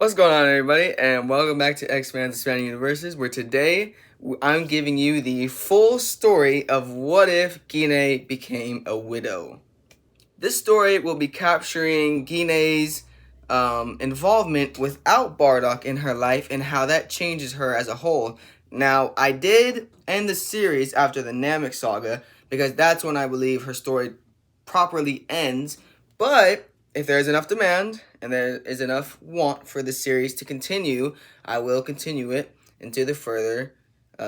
What's going on, everybody, and welcome back to X-Men's Expanding Universes, where today I'm giving you the full story of what if Gine became a widow. This story will be capturing Gine's involvement without Bardock in her life and how that changes her as a whole. Now, I did end the series after the Namek saga because that's when I believe her story properly ends, but if there is enough demand and there is enough want for the series to continue, I will continue it into the further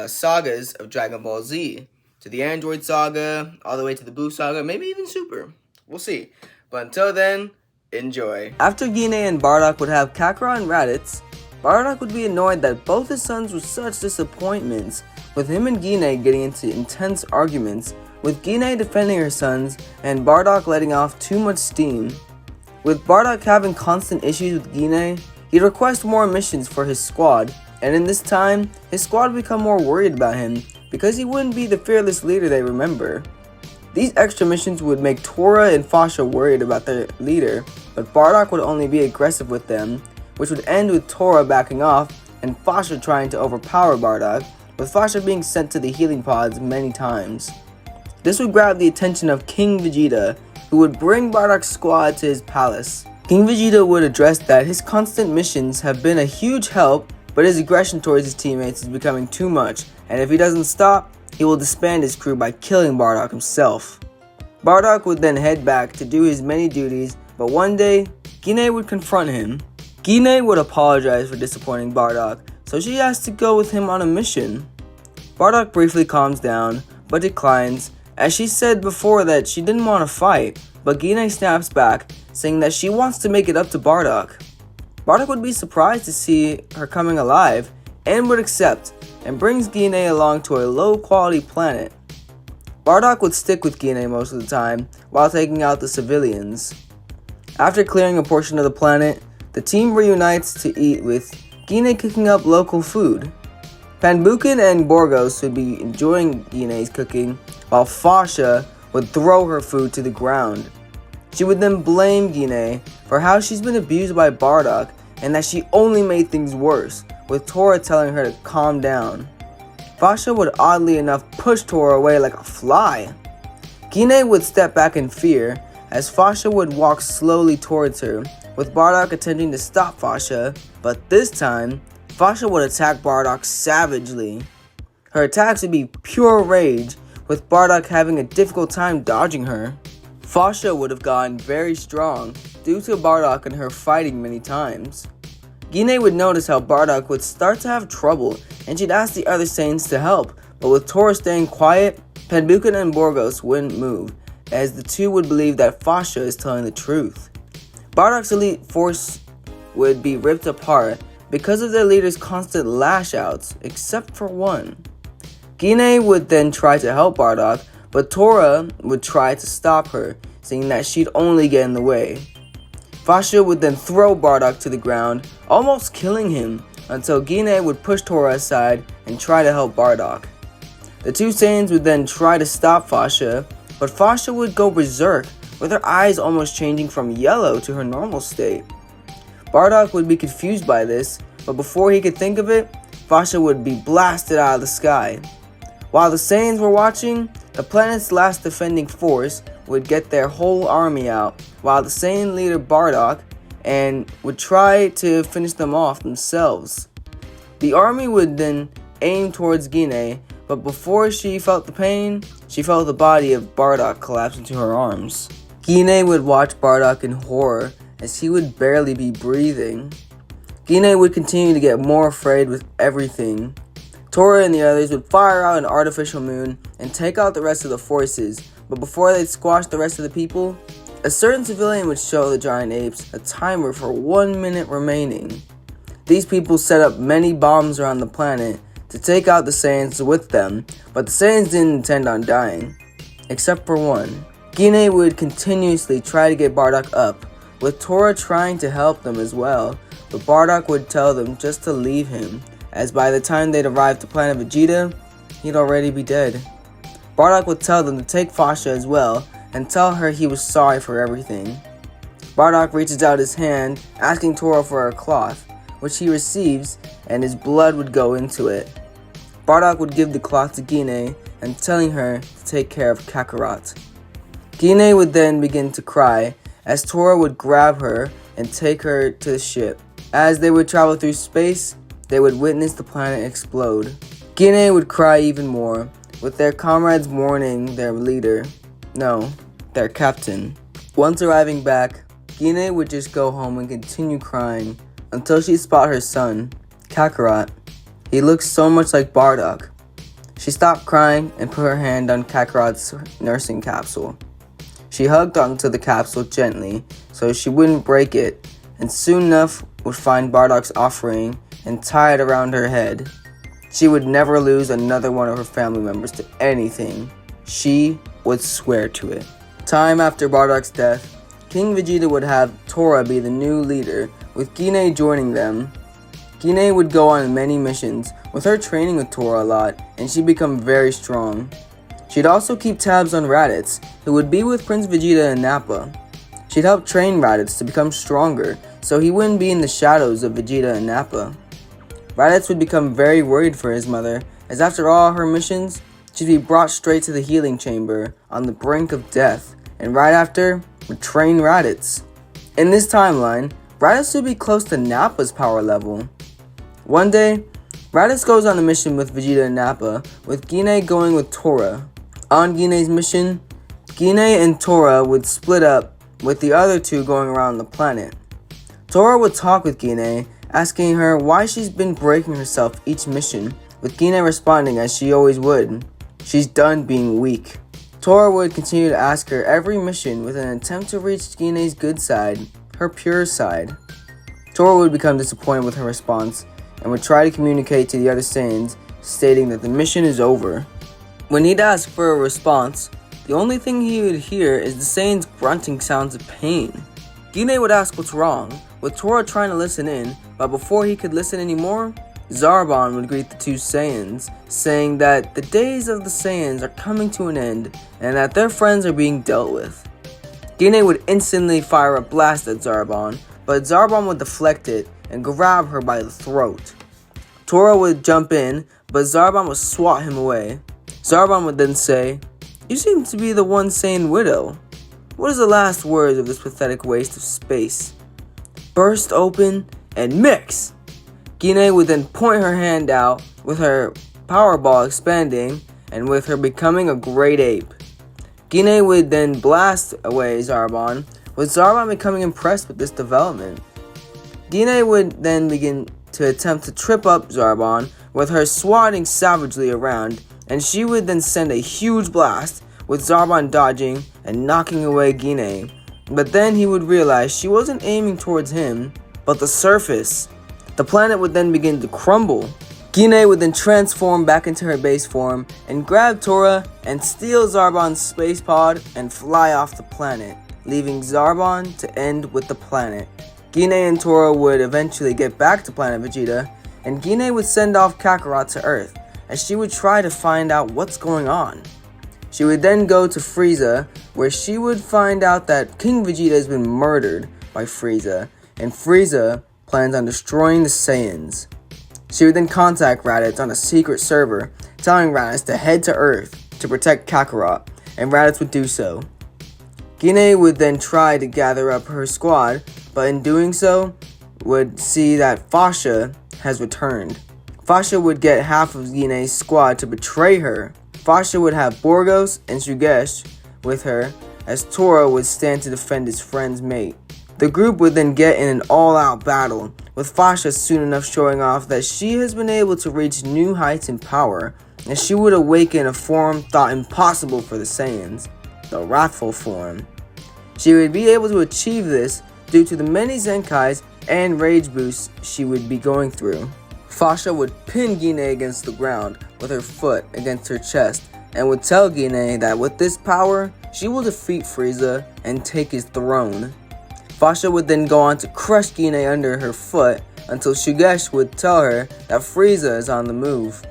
sagas of Dragon Ball Z. To the Android saga, all the way to the Blue saga, maybe even Super. We'll see. But until then, enjoy. After Gine and Bardock would have Kakarot and Raditz, Bardock would be annoyed that both his sons were such disappointments, with him and Gine getting into intense arguments, with Gine defending her sons and Bardock letting off too much steam. With Bardock having constant issues with Gine, he'd request more missions for his squad, and in this time, his squad would become more worried about him because he wouldn't be the fearless leader they remember. These extra missions would make Tora and Fasha worried about their leader, but Bardock would only be aggressive with them, which would end with Tora backing off and Fasha trying to overpower Bardock, with Fasha being sent to the healing pods many times. This would grab the attention of King Vegeta, who would bring Bardock's squad to his palace. King Vegeta would address that his constant missions have been a huge help, but his aggression towards his teammates is becoming too much, and if he doesn't stop, he will disband his crew by killing Bardock himself. Bardock would then head back to do his many duties, but one day, Gine would confront him. Gine would apologize for disappointing Bardock, so she has to go with him on a mission. Bardock briefly calms down, but declines, as she said before that she didn't want to fight, but Gine snaps back, saying that she wants to make it up to Bardock. Bardock would be surprised to see her coming alive, and would accept, and brings Gine along to a low-quality planet. Bardock would stick with Gine most of the time, while taking out the civilians. After clearing a portion of the planet, the team reunites to eat with Gine cooking up local food. Panbukin and Borgos would be enjoying Gine's cooking, while Fasha would throw her food to the ground. She would then blame Gine for how she's been abused by Bardock and that she only made things worse, with Tora telling her to calm down. Fasha would oddly enough push Tora away like a fly. Gine would step back in fear as Fasha would walk slowly towards her, with Bardock attempting to stop Fasha, but this time, Fasha would attack Bardock savagely. Her attacks would be pure rage, with Bardock having a difficult time dodging her. Fasha would have gotten very strong due to Bardock and her fighting many times. Gine would notice how Bardock would start to have trouble, and she'd ask the other Saiyans to help, but with Tora staying quiet, Panbukin and Borgos wouldn't move, as the two would believe that Fasha is telling the truth. Bardock's elite force would be ripped apart because of their leader's constant lash-outs, except for one. Gine would then try to help Bardock, but Tora would try to stop her, saying that she'd only get in the way. Fasha would then throw Bardock to the ground, almost killing him, until Gine would push Tora aside and try to help Bardock. The two Saiyans would then try to stop Fasha, but Fasha would go berserk, with her eyes almost changing from yellow to her normal state. Bardock would be confused by this, but before he could think of it, Fasha would be blasted out of the sky. While the Saiyans were watching, the planet's last defending force would get their whole army out, while the Saiyan leader Bardock and would try to finish them off themselves. The army would then aim towards Gine, but before she felt the pain, she felt the body of Bardock collapse into her arms. Gine would watch Bardock in horror, as he would barely be breathing. Gine would continue to get more afraid with everything. Tora and the others would fire out an artificial moon and take out the rest of the forces, but before they'd squash the rest of the people, a certain civilian would show the giant apes a timer for 1 minute remaining. These people set up many bombs around the planet to take out the Saiyans with them, but the Saiyans didn't intend on dying, except for one. Gine would continuously try to get Bardock up, with Tora trying to help them as well, but Bardock would tell them just to leave him, as by the time they'd arrive to planet Vegeta, he'd already be dead. Bardock would tell them to take Fasha as well, and tell her he was sorry for everything. Bardock reaches out his hand, asking Tora for a cloth, which he receives, and his blood would go into it. Bardock would give the cloth to Gine and telling her to take care of Kakarot. Gine would then begin to cry as Tora would grab her and take her to the ship. As they would travel through space, they would witness the planet explode. Gine would cry even more, with their comrades mourning their leader. No, their captain. Once arriving back, Gine would just go home and continue crying until she spot her son, Kakarot. He looks so much like Bardock. She stopped crying and put her hand on Kakarot's nursing capsule. She hugged onto the capsule gently so she wouldn't break it, and soon enough would find Bardock's offering and tie it around her head. She would never lose another one of her family members to anything. She would swear to it. Time after Bardock's death, King Vegeta would have Tora be the new leader, with Gine joining them. Gine would go on many missions, with her training with Tora a lot, and she'd become very strong. She'd also keep tabs on Raditz, who would be with Prince Vegeta and Nappa. She'd help train Raditz to become stronger, so he wouldn't be in the shadows of Vegeta and Nappa. Raditz would become very worried for his mother, as after all her missions, she'd be brought straight to the healing chamber, on the brink of death, and right after, would train Raditz. In this timeline, Raditz would be close to Nappa's power level. One day, Raditz goes on a mission with Vegeta and Nappa, with Gine going with Tora. On Gine's mission, Gine and Tora would split up, with the other two going around the planet. Tora would talk with Gine, asking her why she's been breaking herself each mission, with Gine responding as she always would. She's done being weak. Tora would continue to ask her every mission with an attempt to reach Gine's good side, her pure side. Tora would become disappointed with her response and would try to communicate to the other Saiyans, stating that the mission is over. When he'd ask for a response, the only thing he would hear is the Saiyans grunting sounds of pain. Gine would ask what's wrong, with Tora trying to listen in, but before he could listen anymore, Zarbon would greet the two Saiyans, saying that the days of the Saiyans are coming to an end and that their friends are being dealt with. Gine would instantly fire a blast at Zarbon, but Zarbon would deflect it and grab her by the throat. Tora would jump in, but Zarbon would swat him away. Zarbon would then say, "You seem to be the one Saiyan widow. What is the last words of this pathetic waste of space?" Burst open and mix! Gine would then point her hand out, with her power ball expanding, and with her becoming a great ape. Gine would then blast away Zarbon, with Zarbon becoming impressed with this development. Gine would then begin to attempt to trip up Zarbon, with her swatting savagely around, and she would then send a huge blast, with Zarbon dodging and knocking away Gine. But then he would realize she wasn't aiming towards him, but the surface. The planet would then begin to crumble. Gine would then transform back into her base form and grab Tora and steal Zarbon's space pod and fly off the planet, leaving Zarbon to end with the planet. Gine and Tora would eventually get back to planet Vegeta, and Gine would send off Kakarot to Earth, as she would try to find out what's going on. She would then go to Frieza, where she would find out that King Vegeta has been murdered by Frieza, and Frieza plans on destroying the Saiyans. She would then contact Raditz on a secret server, telling Raditz to head to Earth to protect Kakarot, and Raditz would do so. Gine would then try to gather up her squad, but in doing so, would see that Fasha has returned. Fasha would get half of Gine's squad to betray her. Fasha would have Borgos and Shugesh with her, as Tora would stand to defend his friend's mate. The group would then get in an all-out battle, with Fasha soon enough showing off that she has been able to reach new heights in power, and she would awaken a form thought impossible for the Saiyans, the wrathful form. She would be able to achieve this due to the many Zenkais and rage boosts she would be going through. Fasha would pin Gine against the ground with her foot against her chest, and would tell Gine that with this power, she will defeat Frieza and take his throne. Fasha would then go on to crush Gine under her foot until Shugesh would tell her that Frieza is on the move.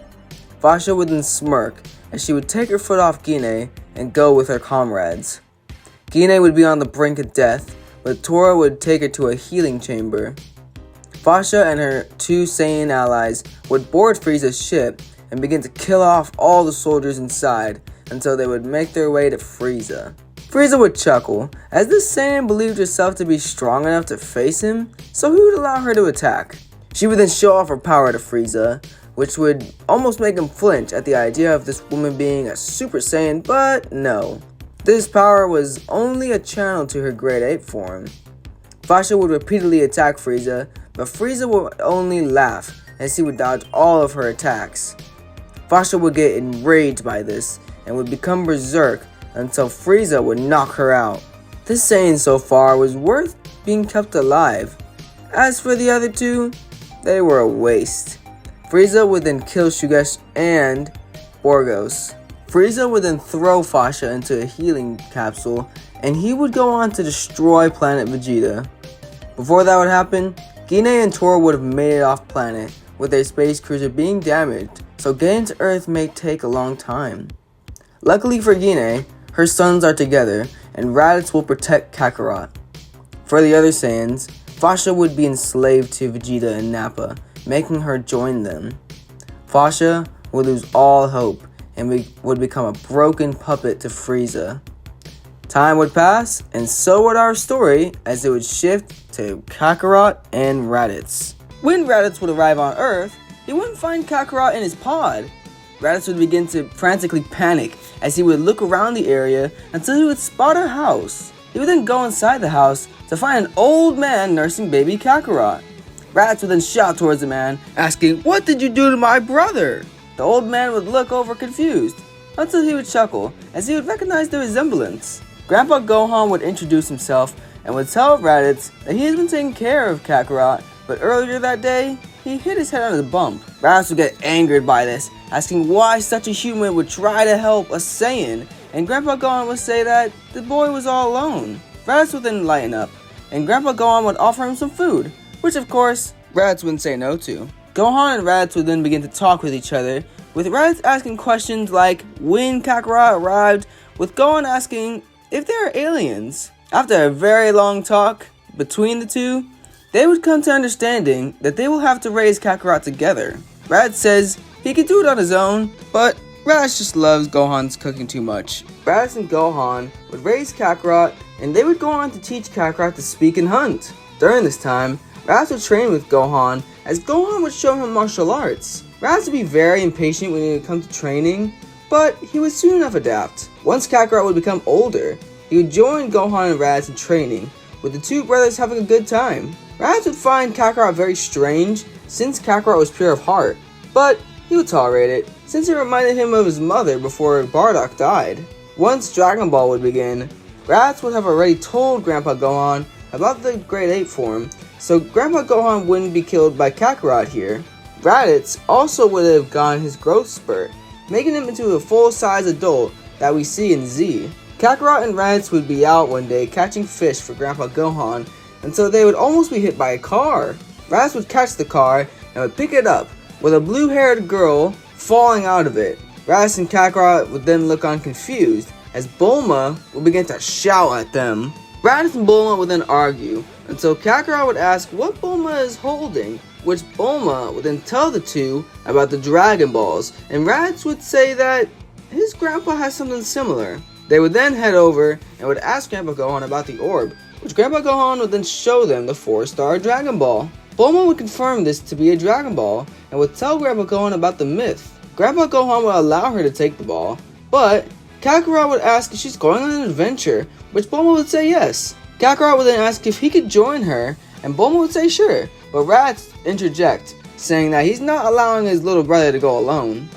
Fasha would then smirk as she would take her foot off Gine and go with her comrades. Gine would be on the brink of death, but Tora would take her to a healing chamber. Fasha and her two Saiyan allies would board Frieza's ship and begin to kill off all the soldiers inside until they would make their way to Frieza. Frieza would chuckle, as this Saiyan believed herself to be strong enough to face him, so he would allow her to attack. She would then show off her power to Frieza, which would almost make him flinch at the idea of this woman being a Super Saiyan, but no. This power was only a channel to her grade 8 form. Fasha would repeatedly attack Frieza, but Frieza would only laugh as he would dodge all of her attacks. Fasha would get enraged by this and would become berserk until Frieza would knock her out. This Saiyan so far was worth being kept alive. As for the other two, they were a waste. Frieza would then kill Shugesh and Bardocks. Frieza would then throw Fasha into a healing capsule and he would go on to destroy planet Vegeta. Before that would happen, Gine and Tor would have made it off planet with their space cruiser being damaged, so getting to Earth may take a long time. Luckily for Gine, her sons are together and Raditz will protect Kakarot. For the other Saiyans, Fasha would be enslaved to Vegeta and Nappa, making her join them. Fasha would lose all hope and would become a broken puppet to Frieza. Time would pass, and so would our story, as it would shift to Kakarot and Raditz. When Raditz would arrive on Earth, he wouldn't find Kakarot in his pod. Raditz would begin to frantically panic as he would look around the area until he would spot a house. He would then go inside the house to find an old man nursing baby Kakarot. Raditz would then shout towards the man, asking, "What did you do to my brother?" The old man would look over confused, until he would chuckle as he would recognize the resemblance. Grandpa Gohan would introduce himself and would tell Raditz that he had been taking care of Kakarot, but earlier that day, he hit his head on a bump. Raditz would get angered by this, asking why such a human would try to help a Saiyan, and Grandpa Gohan would say that the boy was all alone. Raditz would then lighten up, and Grandpa Gohan would offer him some food, which of course, Raditz wouldn't say no to. Gohan and Raditz would then begin to talk with each other, with Raditz asking questions like when Kakarot arrived, with Gohan asking if there are aliens. After a very long talk between the two, they would come to understanding that they will have to raise Kakarot together. Raditz says he could do it on his own, but Raditz just loves Gohan's cooking too much. Raditz and Gohan would raise Kakarot, and they would go on to teach Kakarot to speak and hunt. During this time, Raditz would train with Gohan, as Gohan would show him martial arts. Raditz would be very impatient when it would come to training, but he would soon enough adapt. Once Kakarot would become older, he would join Gohan and Raditz in training, with the two brothers having a good time. Raditz would find Kakarot very strange, since Kakarot was pure of heart, but he would tolerate it, since it reminded him of his mother before Bardock died. Once Dragon Ball would begin, Raditz would have already told Grandpa Gohan about the grade 8 form, so Grandpa Gohan wouldn't be killed by Kakarot here. Raditz also would have gotten his growth spurt, making him into a full-size adult that we see in Z. Kakarot and Raditz would be out one day catching fish for Grandpa Gohan until they would almost be hit by a car. Raditz would catch the car and would pick it up, with a blue-haired girl falling out of it. Raditz and Kakarot would then look on confused, as Bulma would begin to shout at them. Raditz and Bulma would then argue, until Kakarot would ask what Bulma is holding, which Bulma would then tell the two about the Dragon Balls, and Raditz would say that his grandpa has something similar. They would then head over and would ask Grandpa Gohan about the orb, which Grandpa Gohan would then show them the 4-star Dragon Ball. Bulma would confirm this to be a Dragon Ball, and would tell Grandpa Gohan about the myth. Grandpa Gohan would allow her to take the ball, but Kakarot would ask if she's going on an adventure, which Bulma would say yes. Kakarot would then ask if he could join her, and Bulma would say sure, but Raditz interject, saying that he's not allowing his little brother to go alone.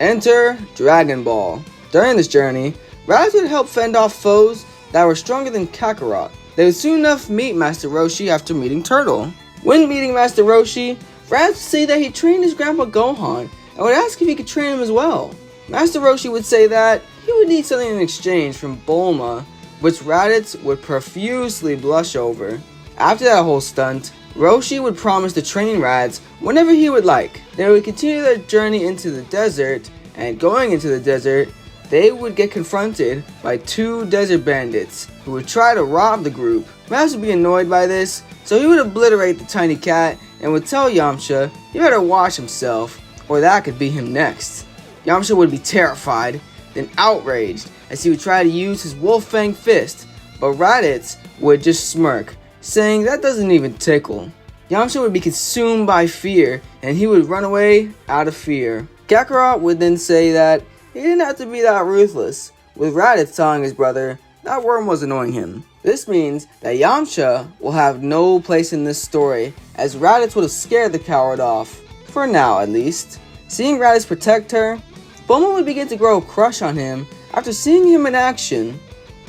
Enter Dragon Ball. During this journey, Raditz would help fend off foes that were stronger than Kakarot. They would soon enough meet Master Roshi after meeting Turtle. When meeting Master Roshi, Raditz would say that he trained his grandpa Gohan, and would ask if he could train him as well. Master Roshi would say that he would need something in exchange from Bulma, which Raditz would profusely blush over. After that whole stunt, Roshi would promise to train Raditz whenever he would like. They would continue their journey into the desert, and going into the desert, they would get confronted by 2 desert bandits who would try to rob the group. Raditz would be annoyed by this, so he would obliterate the tiny cat and would tell Yamcha he better watch himself, or that could be him next. Yamcha would be terrified, then outraged, as he would try to use his wolf fang fist, but Raditz would just smirk, saying that doesn't even tickle. Yamcha would be consumed by fear, and he would run away out of fear. Kakarot would then say that he didn't have to be that ruthless, with Raditz telling his brother that worm was annoying him. This means that Yamcha will have no place in this story, as Raditz would have scared the coward off, for now at least. Seeing Raditz protect her, Bulma would begin to grow a crush on him after seeing him in action.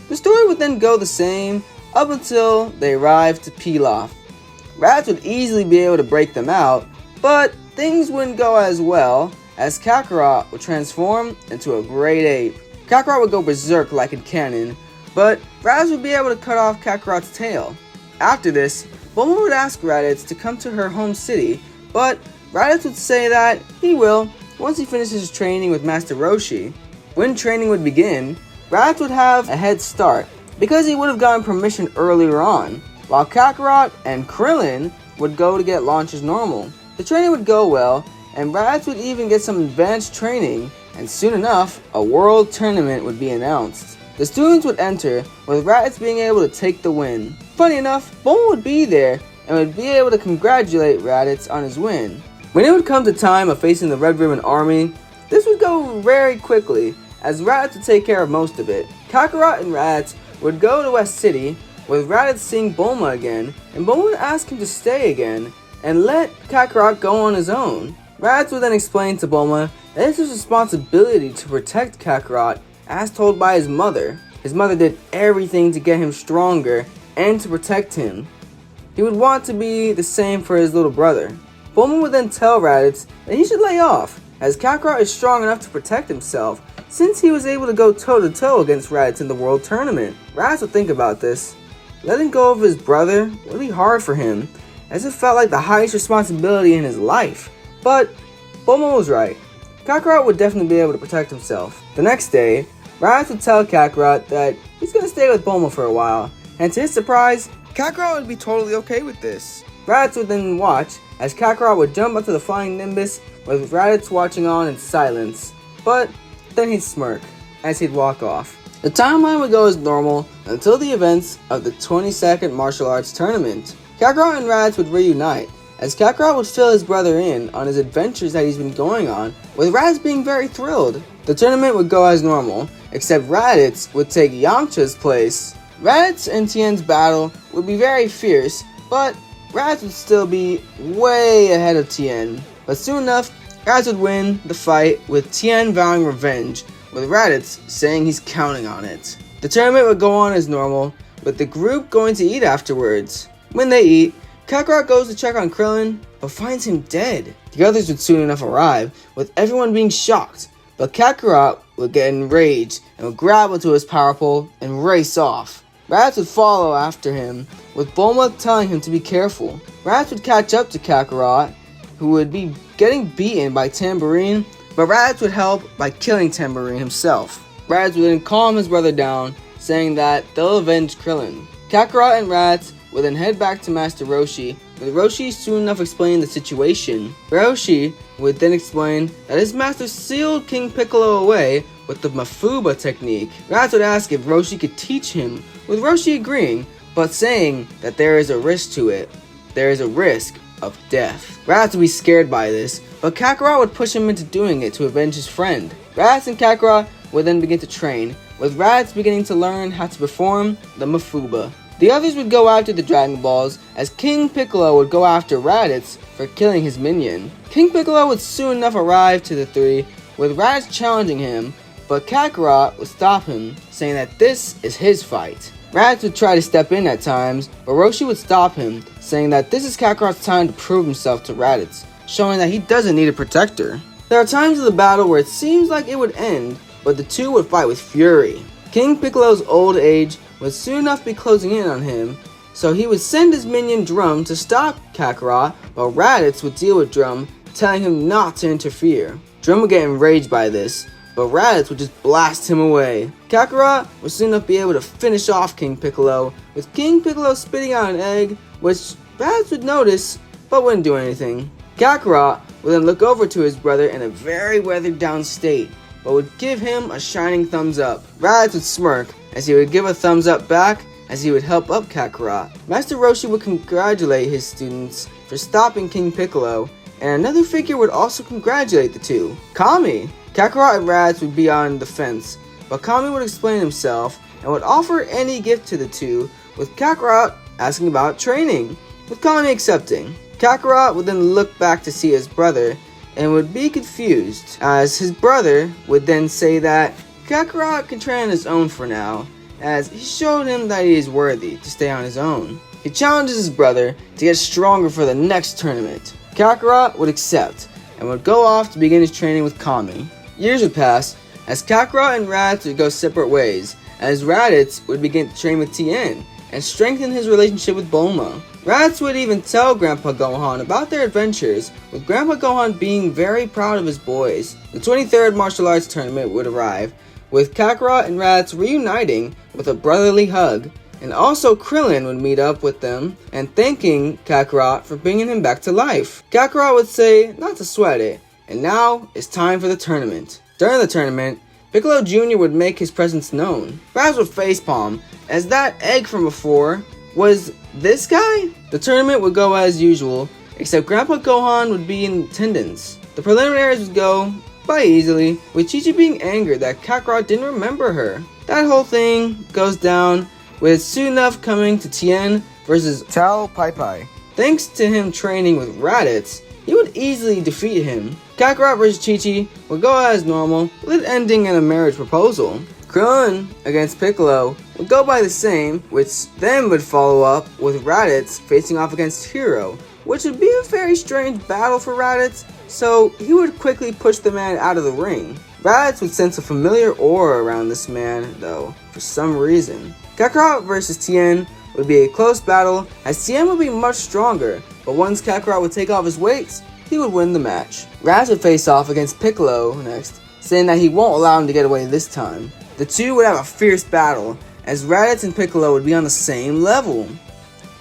The story would then go the same up until they arrived to Pilaf. Raditz would easily be able to break them out, but things wouldn't go as well, as Kakarot would transform into a great ape. Kakarot would go berserk like in canon, but Raditz would be able to cut off Kakarot's tail. After this, Bulma would ask Raditz to come to her home city, but Raditz would say that he will once he finishes his training with Master Roshi. When training would begin, Raditz would have a head start because he would have gotten permission earlier on, while Kakarot and Krillin would go to get launched as normal. The training would go well, and Raditz would even get some advanced training, and soon enough, a world tournament would be announced. The students would enter, with Raditz being able to take the win. Funny enough, Bulma would be there, and would be able to congratulate Raditz on his win. When it would come to time of facing the Red Ribbon Army, this would go very quickly, as Raditz would take care of most of it. Kakarot and Raditz would go to West City, with Raditz seeing Bulma again, and Bulma would ask him to stay again, and let Kakarot go on his own. Raditz would then explain to Bulma that it's his responsibility to protect Kakarot, as told by his mother. His mother did everything to get him stronger and to protect him. He would want to be the same for his little brother. Bulma would then tell Raditz that he should lay off, as Kakarot is strong enough to protect himself, since he was able to go toe-to-toe against Raditz in the World Tournament. Raditz would think about this. Letting go of his brother would be hard for him, as it felt like the highest responsibility in his life. But Bulma was right. Kakarot would definitely be able to protect himself. The next day, Raditz would tell Kakarot that he's going to stay with Bulma for a while, and to his surprise, Kakarot would be totally okay with this. Raditz would then watch as Kakarot would jump onto the flying Nimbus, with Raditz watching on in silence, but then he'd smirk as he'd walk off. The timeline would go as normal until the events of the 22nd Martial Arts Tournament. Kakarot and Raditz would reunite, as Kakarot would fill his brother in on his adventures that he's been going on, with Raditz being very thrilled. The tournament would go as normal, except Raditz would take Yamcha's place. Raditz and Tien's battle would be very fierce, but Raditz would still be way ahead of Tien. But soon enough, Raditz would win the fight, with Tien vowing revenge, with Raditz saying he's counting on it. The tournament would go on as normal, with the group going to eat afterwards. When they eat, Kakarot goes to check on Krillin, but finds him dead. The others would soon enough arrive, with everyone being shocked, but Kakarot would get enraged and would grab onto his power pole and race off. Raditz would follow after him, with Bulma telling him to be careful. Raditz would catch up to Kakarot, who would be getting beaten by Tambourine, but Raditz would help by killing Tambourine himself. Raditz would then calm his brother down, saying that they'll avenge Krillin. Kakarot and Raditz would then head back to Master Roshi, with Roshi soon enough explaining the situation. Roshi would then explain that his master sealed King Piccolo away with the Mafuba technique. Raditz would ask if Roshi could teach him, with Roshi agreeing, but saying that there is a risk to it. There is a risk of death. Raditz would be scared by this, but Kakarot would push him into doing it to avenge his friend. Raditz and Kakarot would then begin to train, with Raditz beginning to learn how to perform the Mafuba. The others would go after the Dragon Balls, as King Piccolo would go after Raditz for killing his minion. King Piccolo would soon enough arrive to the three, with Raditz challenging him, but Kakarot would stop him, saying that this is his fight. Raditz would try to step in at times, but Roshi would stop him, saying that this is Kakarot's time to prove himself to Raditz, showing that he doesn't need a protector. There are times of the battle where it seems like it would end, but the two would fight with fury. King Piccolo's old age would soon enough be closing in on him, so he would send his minion Drum to stop Kakarot, but Raditz would deal with Drum, telling him not to interfere. Drum would get enraged by this, but Raditz would just blast him away. Kakarot would soon enough be able to finish off King Piccolo, with King Piccolo spitting out an egg, which Raditz would notice, but wouldn't do anything. Kakarot would then look over to his brother in a very weathered down state, but would give him a shining thumbs up. Raditz would smirk, as he would give a thumbs up back, as he would help up Kakarot. Master Roshi would congratulate his students for stopping King Piccolo, and another figure would also congratulate the two, Kami. Kakarot and Raditz would be on the fence, but Kami would explain himself and would offer any gift to the two, with Kakarot asking about training, with Kami accepting. Kakarot would then look back to see his brother and would be confused, as his brother would then say that Kakarot can train on his own for now, as he showed him that he is worthy to stay on his own. He challenges his brother to get stronger for the next tournament. Kakarot would accept and would go off to begin his training with Kami. Years would pass as Kakarot and Raditz would go separate ways, as Raditz would begin to train with Tien and strengthen his relationship with Bulma. Raditz would even tell Grandpa Gohan about their adventures, with Grandpa Gohan being very proud of his boys. The 23rd martial arts tournament would arrive, with Kakarot and Raditz reuniting with a brotherly hug, and also Krillin would meet up with them and thanking Kakarot for bringing him back to life. Kakarot would say not to sweat it, and now it's time for the tournament. During the tournament, Piccolo Jr. would make his presence known. Raditz would facepalm, as that egg from before was this guy? The tournament would go as usual, except Grandpa Gohan would be in attendance. The preliminaries would go by easily, with Chi-Chi being angered that Kakarot didn't remember her. That whole thing goes down, with soon enough coming to Tien versus Tao Pai Pai. Thanks to him training with Raditz, he would easily defeat him. Kakarot versus Chi-Chi would go as normal, with it ending in a marriage proposal. Krillin against Piccolo would go by the same, which then would follow up with Raditz facing off against Hero, which would be a very strange battle for Raditz, so he would quickly push the man out of the ring. Raditz would sense a familiar aura around this man, though, for some reason. Kakarot versus Tien would be a close battle, as Tien would be much stronger, but once Kakarot would take off his weights, he would win the match. Raditz would face off against Piccolo next, saying that he won't allow him to get away this time. The two would have a fierce battle, as Raditz and Piccolo would be on the same level.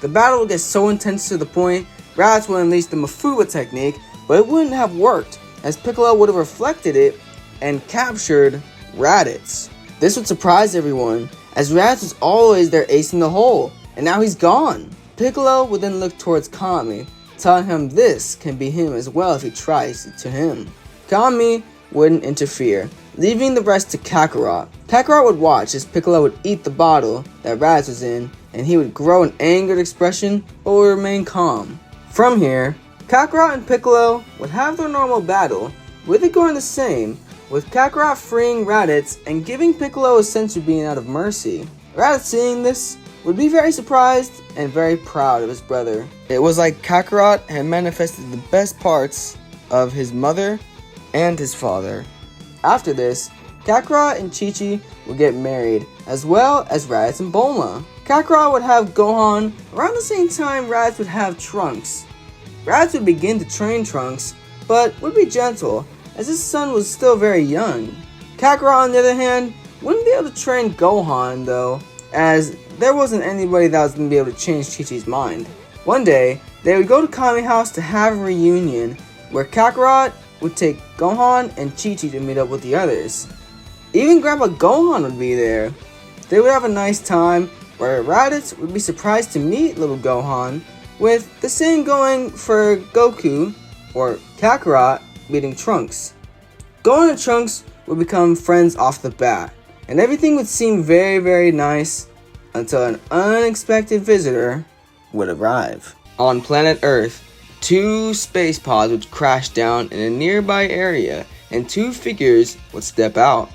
The battle would get so intense to the point Raditz would unleash the Mafuba technique, but it wouldn't have worked, as Piccolo would have reflected it and captured Raditz. This would surprise everyone, as Raditz was always their ace in the hole, and now he's gone. Piccolo would then look towards Kami, telling him this can be him as well if he tries it to him. Kami wouldn't interfere, leaving the rest to Kakarot. Kakarot would watch as Piccolo would eat the bottle that Raditz was in, and he would grow an angered expression but would remain calm. From here, Kakarot and Piccolo would have their normal battle, with it going the same, with Kakarot freeing Raditz and giving Piccolo a sense of being out of mercy. Raditz, seeing this, would be very surprised and very proud of his brother. It was like Kakarot had manifested the best parts of his mother and his father. After this, Kakarot and Chi-Chi would get married, as well as Raditz and Bulma. Kakarot would have Gohan around the same time Raditz would have Trunks. Raditz would begin to train Trunks, but would be gentle, as his son was still very young. Kakarot, on the other hand, wouldn't be able to train Gohan though, as there wasn't anybody that was going to be able to change Chi-Chi's mind. One day, they would go to Kami House to have a reunion, where Kakarot would take Gohan and Chi-Chi to meet up with the others. Even Grandpa Gohan would be there. They would have a nice time, where Raditz would be surprised to meet little Gohan, with the same going for Goku, or Kakarot, meeting Trunks. Gohan and Trunks would become friends off the bat, and everything would seem very, very nice until an unexpected visitor would arrive. On planet Earth, two space pods would crash down in a nearby area, and two figures would step out.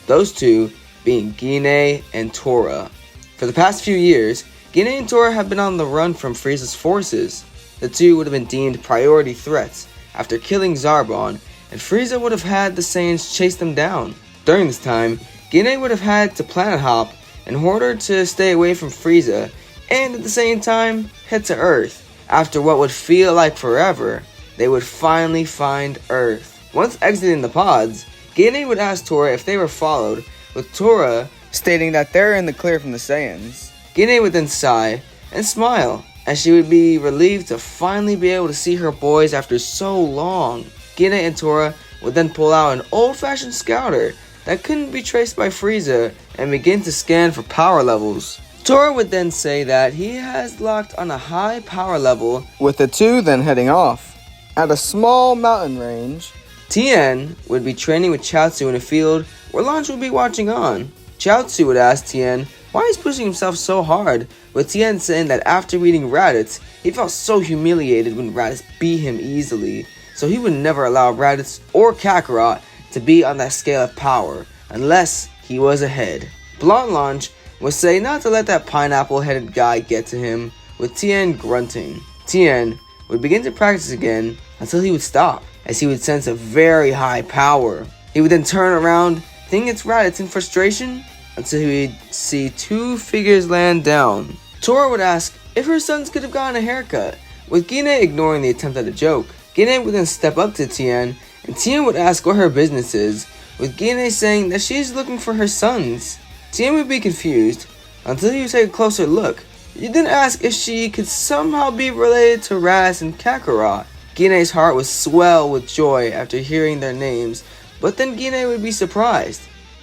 Those two being Gine and Tora. For the past few years, Gine and Tora have been on the run from Frieza's forces. The two would have been deemed priority threats after killing Zarbon, and Frieza would have had the Saiyans chase them down. During this time, Gine would have had to planet hop in order to stay away from Frieza, and at the same time, head to Earth. After what would feel like forever, they would finally find Earth. Once exiting the pods, Gine would ask Tora if they were followed, with Tora stating that they're in the clear from the Saiyans. Gine would then sigh and smile, as she would be relieved to finally be able to see her boys after so long. Gine and Tora would then pull out an old-fashioned scouter that couldn't be traced by Frieza and begin to scan for power levels. Tora would then say that he has locked on a high power level, with the two then heading off. At a small mountain range, Tien would be training with Chaozu in a field where Launch would be watching on. Chaozu would ask Tien why he's pushing himself so hard, with Tien saying that after meeting Raditz, he felt so humiliated when Raditz beat him easily, so he would never allow Raditz or Kakarot to be on that scale of power, unless he was ahead. Blonde Launch would say not to let that pineapple-headed guy get to him, with Tien grunting. Tien would begin to practice again until he would stop, as he would sense a very high power. He would then turn around, thinking it's Raditz in frustration, until he would see two figures land down. Tora would ask if her sons could have gotten a haircut, with Gine ignoring the attempt at a joke. Gine would then step up to Tien, and Tien would ask what her business is, with Gine saying that she is looking for her sons. Tien would be confused, until he would take a closer look. He then asked if she could somehow be related to Raditz and Kakarot. Gine's heart would swell with joy after hearing their names, but then Gine would be surprised.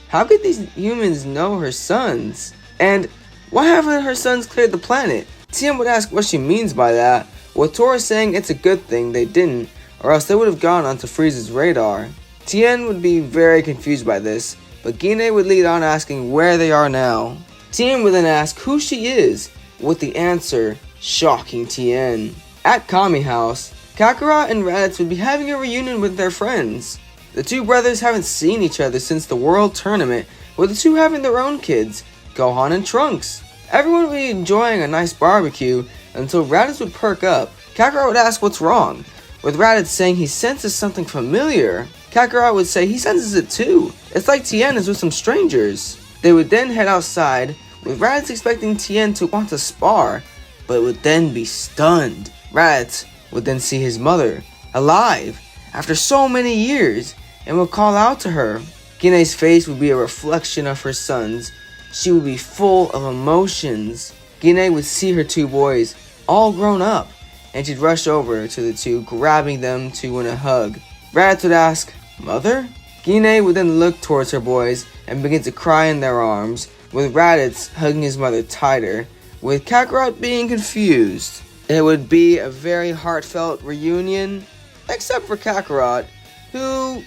How could these humans know her sons? And why haven't her sons cleared the planet? Tien would ask what she means by that, with Tora saying it's a good thing they didn't, or else they would have gone onto Frieza's radar. Tien would be very confused by this, but Gine would lead on asking where they are now. Tien would then ask who she is, with the answer shocking Tien. At Kami House, Kakarot and Raditz would be having a reunion with their friends. The two brothers haven't seen each other since the World Tournament, with the two having their own kids, Gohan and Trunks. Everyone would be enjoying a nice barbecue until Raditz would perk up. Kakarot would ask what's wrong, with Raditz saying he senses something familiar. Kakarot would say he senses it too. It's like Tien is with some strangers. They would then head outside, with Raditz expecting Tien to want to spar, but would then be stunned. Raditz would then see his mother, alive, after so many years, and would call out to her. Gine's face would be a reflection of her son's. She would be full of emotions. Gine would see her two boys, all grown up, and she'd rush over to the two, grabbing them to win a hug. Raditz would ask, "Mother?" Gine would then look towards her boys and begin to cry in their arms, with Raditz hugging his mother tighter, with Kakarot being confused. It would be a very heartfelt reunion, except for Kakarot, who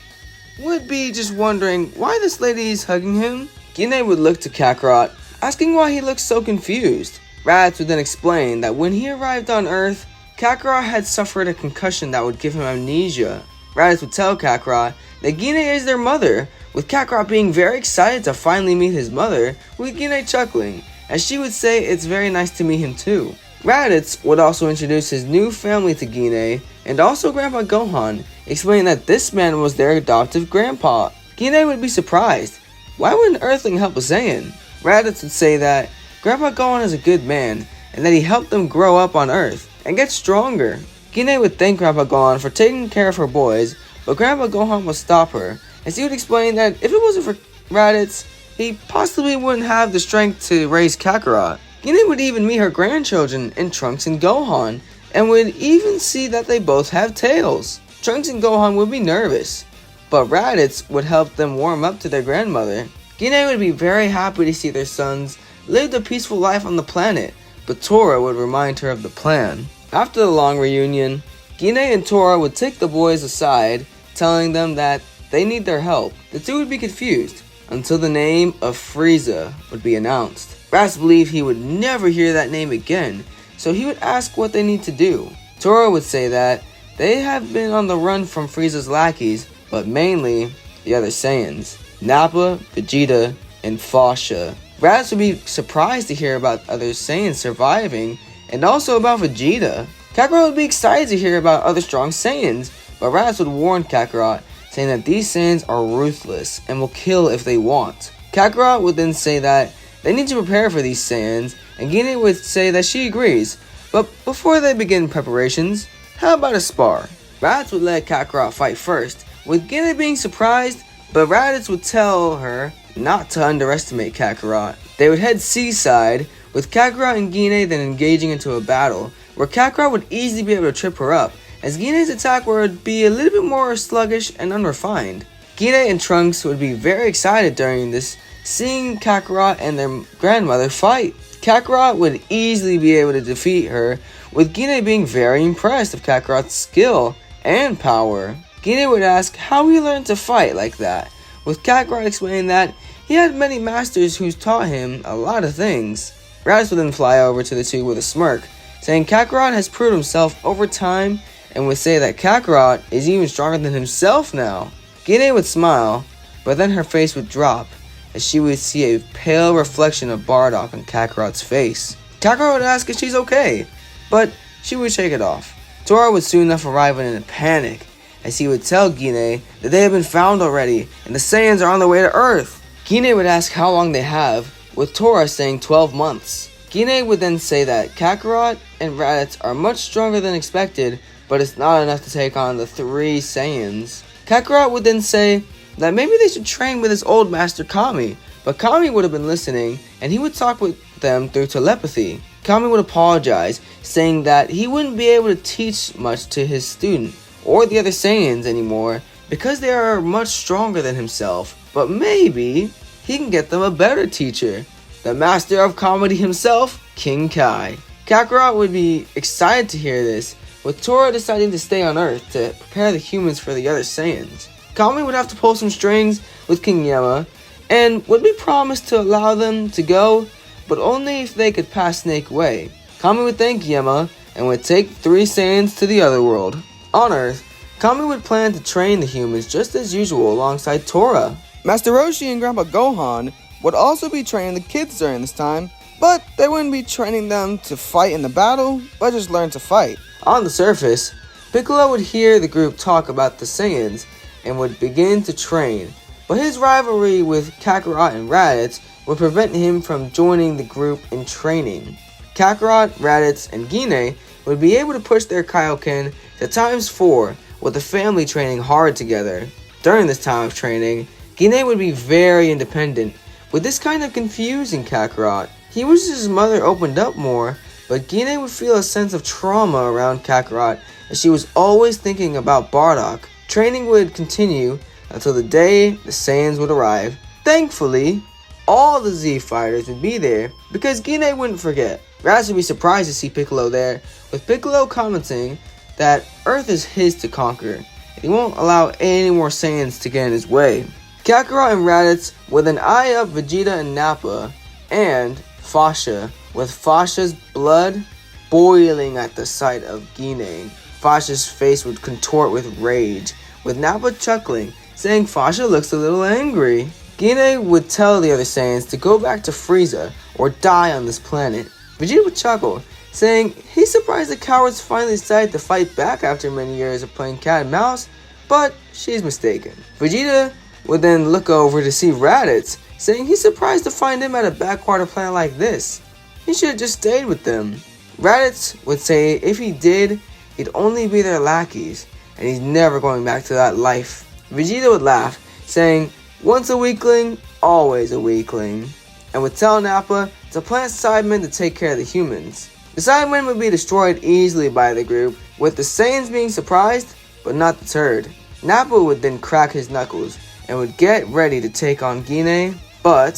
would be just wondering why this lady is hugging him. Gine would look to Kakarot, asking why he looks so confused. Raditz would then explain that when he arrived on Earth, Kakarot had suffered a concussion that would give him amnesia. Raditz would tell Kakarot that Gine is their mother, with Kakarot being very excited to finally meet his mother, with Gine chuckling, as she would say it's very nice to meet him too. Raditz would also introduce his new family to Gine, and also Grandpa Gohan, explaining that this man was their adoptive grandpa. Gine would be surprised. Why would an Earthling help a Saiyan? Raditz would say that Grandpa Gohan is a good man, and that he helped them grow up on Earth and get stronger. Gine would thank Grandpa Gohan for taking care of her boys, but Grandpa Gohan would stop her, as he would explain that if it wasn't for Raditz, he possibly wouldn't have the strength to raise Kakarot. Gine would even meet her grandchildren in Trunks and Gohan, and would even see that they both have tails. Trunks and Gohan would be nervous, but Raditz would help them warm up to their grandmother. Gine would be very happy to see their sons live a peaceful life on the planet, but Tora would remind her of the plan. After the long reunion, Gine and Tora would take the boys aside, telling them that they need their help. The two would be confused, until the name of Frieza would be announced. Raditz believed he would never hear that name again, so he would ask what they need to do. Tora would say that they have been on the run from Frieza's lackeys, but mainly the other Saiyans, Nappa, Vegeta, and Fasha. Raditz would be surprised to hear about other Saiyans surviving, and also about Vegeta. Kakarot would be excited to hear about other strong Saiyans, but Raditz would warn Kakarot, saying that these Saiyans are ruthless and will kill if they want. Kakarot would then say that they need to prepare for these Saiyans, and Gine would say that she agrees, but before they begin preparations, how about a spar? Raditz would let Kakarot fight first, with Gine being surprised but Raditz would tell her not to underestimate Kakarot. They would head seaside, with Kakarot and Gine then engaging into a battle, where Kakarot would easily be able to trip her up, as Gine's attack would be a little bit more sluggish and unrefined. Gine and Trunks would be very excited during this, seeing Kakarot and their grandmother fight. Kakarot would easily be able to defeat her, with Gine being very impressed of Kakarot's skill and power. Gine would ask how he learned to fight like that, with Kakarot explaining that he had many masters who taught him a lot of things. Raditz would then fly over to the two with a smirk, saying Kakarot has proved himself over time, and would say that Kakarot is even stronger than himself now. Gine would smile, but then her face would drop, as she would see a pale reflection of Bardock on Kakarot's face. Kakarot would ask if she's okay, but she would shake it off. Tora would soon enough arrive in a panic, as he would tell Gine that they have been found already, and the Saiyans are on their way to Earth. Gine would ask how long they have, with Tora saying 12 months. Gine would then say that Kakarot and Raditz are much stronger than expected, but it's not enough to take on the 3 Saiyans. Kakarot would then say that maybe they should train with his old master Kami, but Kami would have been listening, and he would talk with them through telepathy. Kami would apologize, saying that he wouldn't be able to teach much to his student, or the other Saiyans anymore, because they are much stronger than himself, but maybe he can get them a better teacher, the master of comedy himself, King Kai. Kakarot would be excited to hear this, with Tora deciding to stay on Earth to prepare the humans for the other Saiyans. Kami would have to pull some strings with King Yama, and would be promised to allow them to go, but only if they could pass Snake Way. Kami would thank Yama, and would take 3 Saiyans to the other world. On Earth, Kami would plan to train the humans just as usual alongside Tora. Master Roshi and Grandpa Gohan would also be training the kids during this time, but they wouldn't be training them to fight in the battle, but just learn to fight. On the surface, Piccolo would hear the group talk about the Saiyans and would begin to train, but his rivalry with Kakarot and Raditz would prevent him from joining the group in training. Kakarot, Raditz, and Gine would be able to push their Kaioken to ×4, with the family training hard together. During this time of training, Gine would be very independent, with this kind of confusing Kakarot. He wishes his mother opened up more, but Gine would feel a sense of trauma around Kakarot, as she was always thinking about Bardock. Training would continue until the day the Saiyans would arrive. Thankfully, all the Z fighters would be there, because Gine wouldn't forget. Raditz would be surprised to see Piccolo there, with Piccolo commenting that Earth is his to conquer, and he won't allow any more Saiyans to get in his way. Kakarot and Raditz would then eye up Vegeta and Nappa, and Fasha, with Fasha's blood boiling at the sight of Gine. Fasha's face would contort with rage, with Nappa chuckling, saying Fasha looks a little angry. Gine would tell the other Saiyans to go back to Frieza, or die on this planet. Vegeta would chuckle, saying he's surprised the cowards finally decided to fight back after many years of playing cat and mouse, but she's mistaken. Vegeta would then look over to see Raditz, saying he's surprised to find him at a backwater planet like this. He should have just stayed with them. Raditz would say if he did, he'd only be their lackeys, and he's never going back to that life. Vegeta would laugh, saying, once a weakling, always a weakling, and would tell Nappa to plant Sidemen to take care of the humans. The Sidemen would be destroyed easily by the group, with the Saiyans being surprised, but not deterred. Nappa would then crack his knuckles, and would get ready to take on Gine, but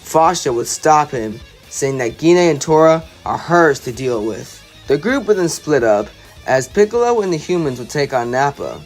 Fasha would stop him, saying that Gine and Tora are hers to deal with. The group would then split up, as Piccolo and the humans would take on Nappa.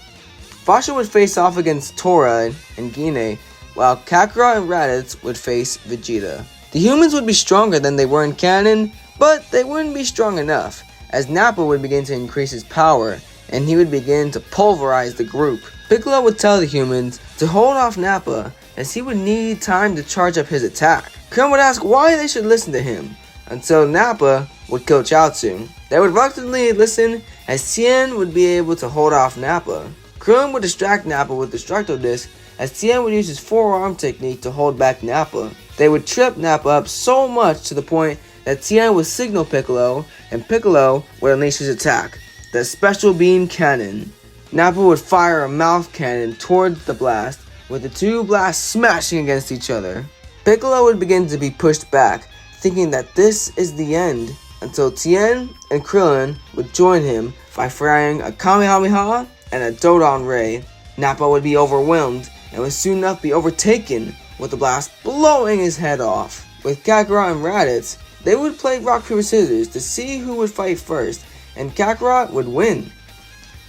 Fasha would face off against Tora and Gine, while Kakarot and Raditz would face Vegeta. The humans would be stronger than they were in canon, but they wouldn't be strong enough, as Nappa would begin to increase his power, and he would begin to pulverize the group. Piccolo would tell the humans to hold off Nappa, as he would need time to charge up his attack. Krillin would ask why they should listen to him, until Nappa would kill Chaozu. They would reluctantly listen, as Tien would be able to hold off Nappa. Krillin would distract Nappa with Destructo Disc, as Tien would use his forearm technique to hold back Nappa. They would trip Nappa up so much to the point that Tien would signal Piccolo, and Piccolo would unleash his attack, the Special Beam Cannon. Nappa would fire a mouth cannon towards the blast, with the two blasts smashing against each other. Piccolo would begin to be pushed back, thinking that this is the end, until Tien and Krillin would join him by firing a Kamehameha and a Dodon Ray. Nappa would be overwhelmed and would soon enough be overtaken, with the blast blowing his head off. With Kakarot and Raditz, they would play rock, paper, scissors to see who would fight first, and Kakarot would win.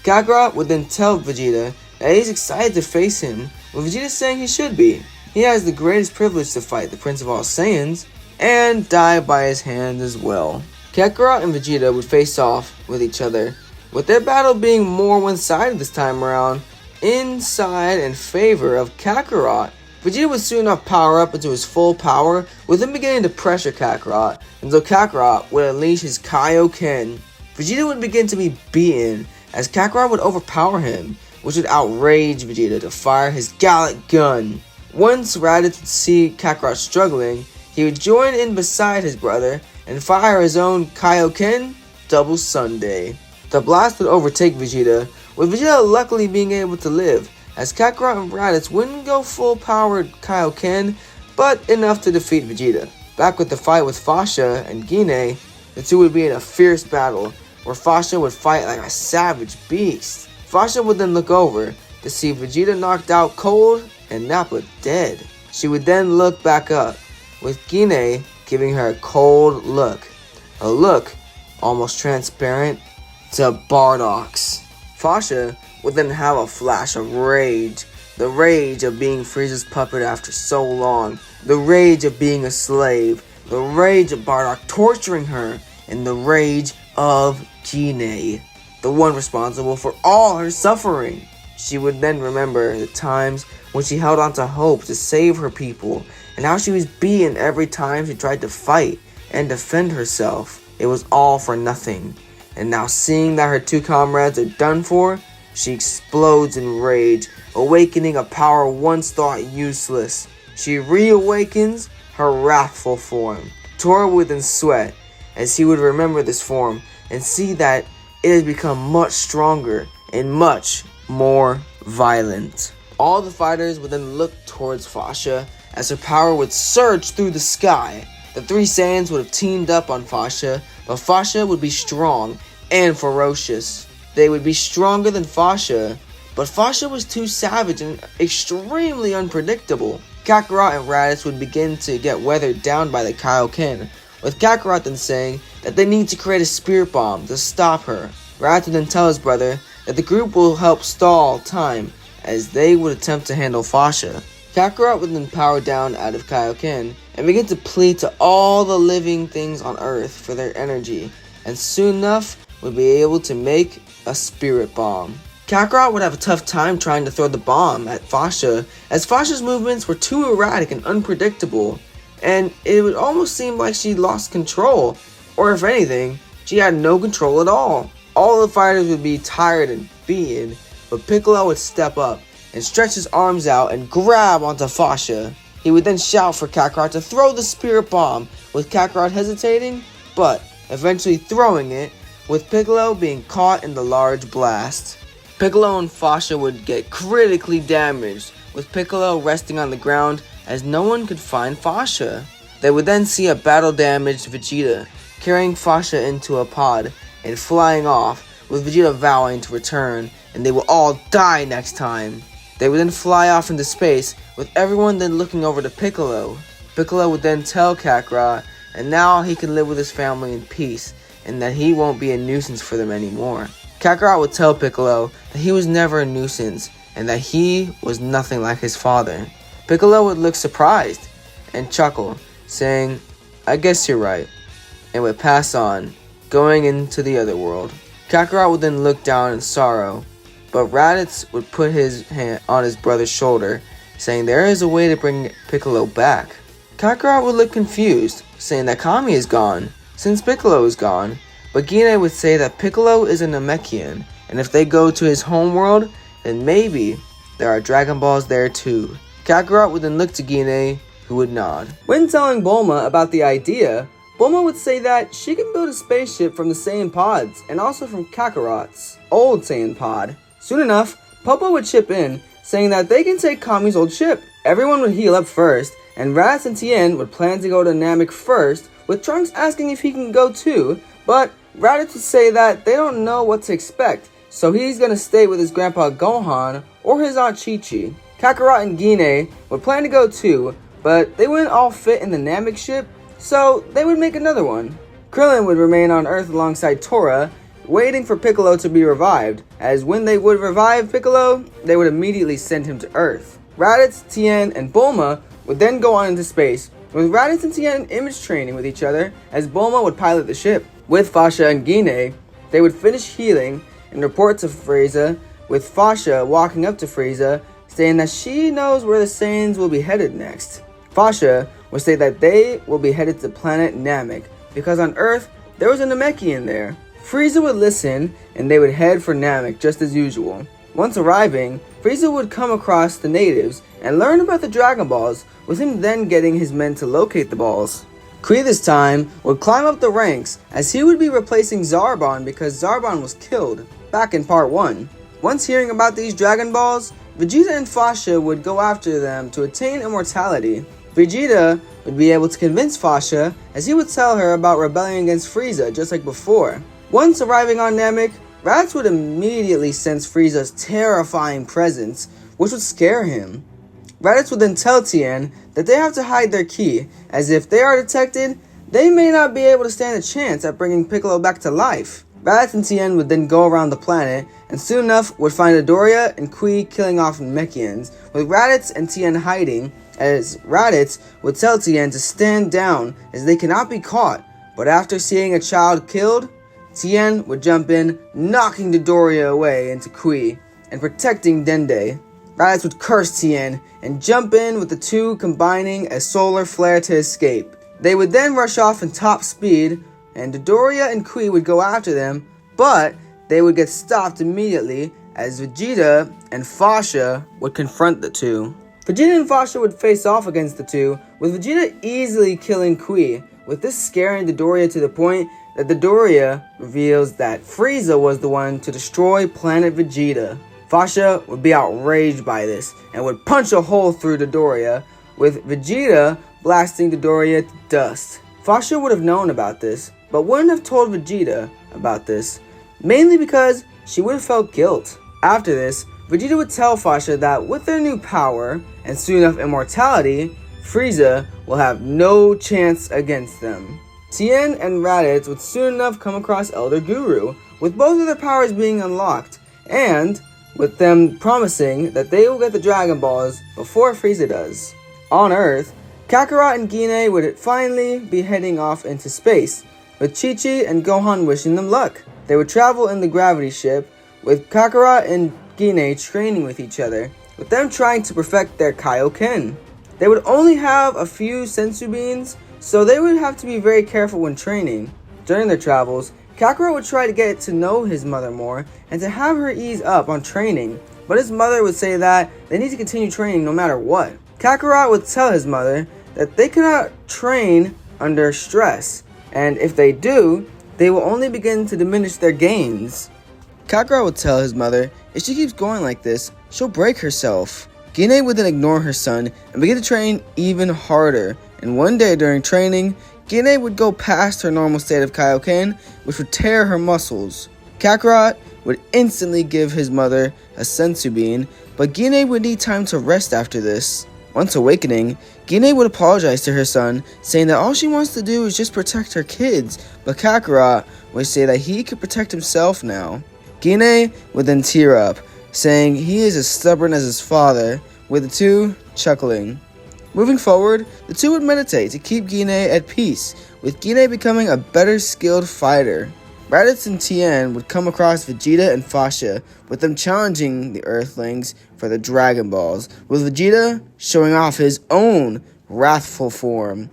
Kakarot would then tell Vegeta that he's excited to face him, with Vegeta saying he should be. He has the greatest privilege to fight the Prince of all Saiyans, and die by his hand as well. Kakarot and Vegeta would face off with each other, with their battle being more one-sided this time around, inside in favor of Kakarot. Vegeta would soon enough power up into his full power, with him beginning to pressure Kakarot, until Kakarot would unleash his Kaioken. Vegeta would begin to be beaten, as Kakarot would overpower him, which would outrage Vegeta to fire his Gallic Gun. Once Raditz would see Kakarot struggling, he would join in beside his brother and fire his own Kaioken Double Sunday. The blast would overtake Vegeta, with Vegeta luckily being able to live, as Kakarot and Raditz wouldn't go full powered Kaioken, but enough to defeat Vegeta. Back with the fight with Fasha and Gine, the two would be in a fierce battle, where Fasha would fight like a savage beast. Fasha would then look over to see Vegeta knocked out cold and Nappa dead. She would then look back up, with Gine giving her a cold look. A look almost transparent to Bardocks. Fasha would then have a flash of rage. The rage of being Frieza's puppet after so long. The rage of being a slave. The rage of Bardock torturing her. And the rage of Gine, the one responsible for all her suffering. She would then remember the times when she held on to hope to save her people, and how she was beaten every time she tried to fight and defend herself. It was all for nothing. And now seeing that her two comrades are done for, she explodes in rage, awakening a power once thought useless. She reawakens her wrathful form. Tora would then sweat, as he would remember this form and see that it has become much stronger and much more violent. All the fighters would then look towards Fasha, as her power would surge through the sky. The three Saiyans would have teamed up on Fasha, but Fasha would be strong and ferocious. They would be stronger than Fasha, but Fasha was too savage and extremely unpredictable. Kakarot and Raditz would begin to get weathered down by the Kaioken, with Kakarot then saying that they need to create a spirit bomb to stop her. Raditz would then tell his brother that the group will help stall time, as they would attempt to handle Fasha. Kakarot would then power down out of Kaioken and begin to plead to all the living things on Earth for their energy, and soon enough would be able to make a spirit bomb. Kakarot would have a tough time trying to throw the bomb at Fasha, as Fasha's movements were too erratic and unpredictable, and it would almost seem like she lost control, or if anything, she had no control at all. All the fighters would be tired and beaten, but Piccolo would step up and stretch his arms out and grab onto Fasha. He would then shout for Kakarot to throw the spirit bomb, with Kakarot hesitating, but eventually throwing it, with Piccolo being caught in the large blast. Piccolo and Fasha would get critically damaged, with Piccolo resting on the ground as no one could find Fasha. They would then see a battle-damaged Vegeta carrying Fasha into a pod and flying off, with Vegeta vowing to return, and they will all die next time. They would then fly off into space, with everyone then looking over to Piccolo. Piccolo would then tell Kakarot, and now he can live with his family in peace, and that he won't be a nuisance for them anymore. Kakarot would tell Piccolo that he was never a nuisance, and that he was nothing like his father. Piccolo would look surprised and chuckle, saying, "I guess you're right," and would pass on, going into the other world. Kakarot would then look down in sorrow, but Raditz would put his hand on his brother's shoulder, saying there is a way to bring Piccolo back. Kakarot would look confused, saying that Kami is gone, since Piccolo is gone, but Gine would say that Piccolo is a Namekian, and if they go to his homeworld, then maybe there are Dragon Balls there too. Kakarot would then look to Gine, who would nod. When telling Bulma about the idea, Bulma would say that she can build a spaceship from the Saiyan pods, and also from Kakarot's old Saiyan pod. Soon enough, Popo would chip in, saying that they can take Kami's old ship. Everyone would heal up first, and Raditz and Tien would plan to go to Namek first, with Trunks asking if he can go too, but Raditz would say that they don't know what to expect, so he's gonna stay with his grandpa Gohan or his aunt Chi-Chi. Kakarot and Gine would plan to go too, but they wouldn't all fit in the Namek ship, so they would make another one. Krillin would remain on Earth alongside Tora, waiting for Piccolo to be revived, as when they would revive Piccolo, they would immediately send him to Earth. Raditz, Tien, and Bulma would then go on into space, with Raditz and Tien image training with each other, as Bulma would pilot the ship. With Fasha and Gine, they would finish healing and report to Frieza, with Fasha walking up to Frieza, saying that she knows where the Saiyans will be headed next. Fasha would say that they will be headed to planet Namek, because on Earth, there was a Namekian there. Frieza would listen, and they would head for Namek just as usual. Once arriving, Frieza would come across the natives and learn about the Dragon Balls, with him then getting his men to locate the balls. Kree this time would climb up the ranks, as he would be replacing Zarbon because Zarbon was killed back in part 1. Once hearing about these Dragon Balls, Vegeta and Fasha would go after them to attain immortality. Vegeta would be able to convince Fasha, as he would tell her about rebelling against Frieza just like before. Once arriving on Namek, Raditz would immediately sense Frieza's terrifying presence, which would scare him. Raditz would then tell Tien that they have to hide their ki, as if they are detected, they may not be able to stand a chance at bringing Piccolo back to life. Raditz and Tien would then go around the planet, and soon enough would find Dodoria and Kui killing off Namekians, with Raditz and Tien hiding, as Raditz would tell Tien to stand down as they cannot be caught, but after seeing a child killed, Tien would jump in, knocking Dodoria away into Kui, and protecting Dende. Raditz would curse Tien, and jump in with the two combining a solar flare to escape. They would then rush off in top speed, and Dodoria and Kui would go after them, but they would get stopped immediately as Vegeta and Fasha would confront the two. Vegeta and Fasha would face off against the two, with Vegeta easily killing Kui, with this scaring Dodoria to the point that Dodoria reveals that Frieza was the one to destroy planet Vegeta. Fasha would be outraged by this and would punch a hole through Dodoria, with Vegeta blasting Dodoria to dust. Fasha would have known about this, but wouldn't have told Vegeta about this, mainly because she would have felt guilt. After this, Vegeta would tell Fasha that with their new power, and soon enough immortality, Frieza will have no chance against them. Tien and Raditz would soon enough come across Elder Guru, with both of their powers being unlocked, and with them promising that they will get the Dragon Balls before Frieza does. On Earth, Kakarot and Gine would finally be heading off into space, with Chi-Chi and Gohan wishing them luck. They would travel in the gravity ship, with Kakarot and Gine training with each other, with them trying to perfect their Kaioken. They would only have a few sensu beans, so they would have to be very careful when training. During their travels, Kakarot would try to get to know his mother more and to have her ease up on training, but his mother would say that they need to continue training no matter what. Kakarot would tell his mother that they cannot train under stress, and if they do, they will only begin to diminish their gains. Kakarot would tell his mother if she keeps going like this, she'll break herself. Gine would then ignore her son and begin to train even harder, and one day during training, Gine would go past her normal state of Kaioken, which would tear her muscles. Kakarot would instantly give his mother a sensu bean, but Gine would need time to rest after this. Once awakening, Gine would apologize to her son, saying that all she wants to do is just protect her kids, but Kakarot would say that he could protect himself now. Gine would then tear up, saying he is as stubborn as his father, with the two chuckling. Moving forward, the two would meditate to keep Gine at peace, with Gine becoming a better skilled fighter. Raditz and Tien would come across Vegeta and Fasha, with them challenging the Earthlings for the Dragon Balls, with Vegeta showing off his own wrathful form.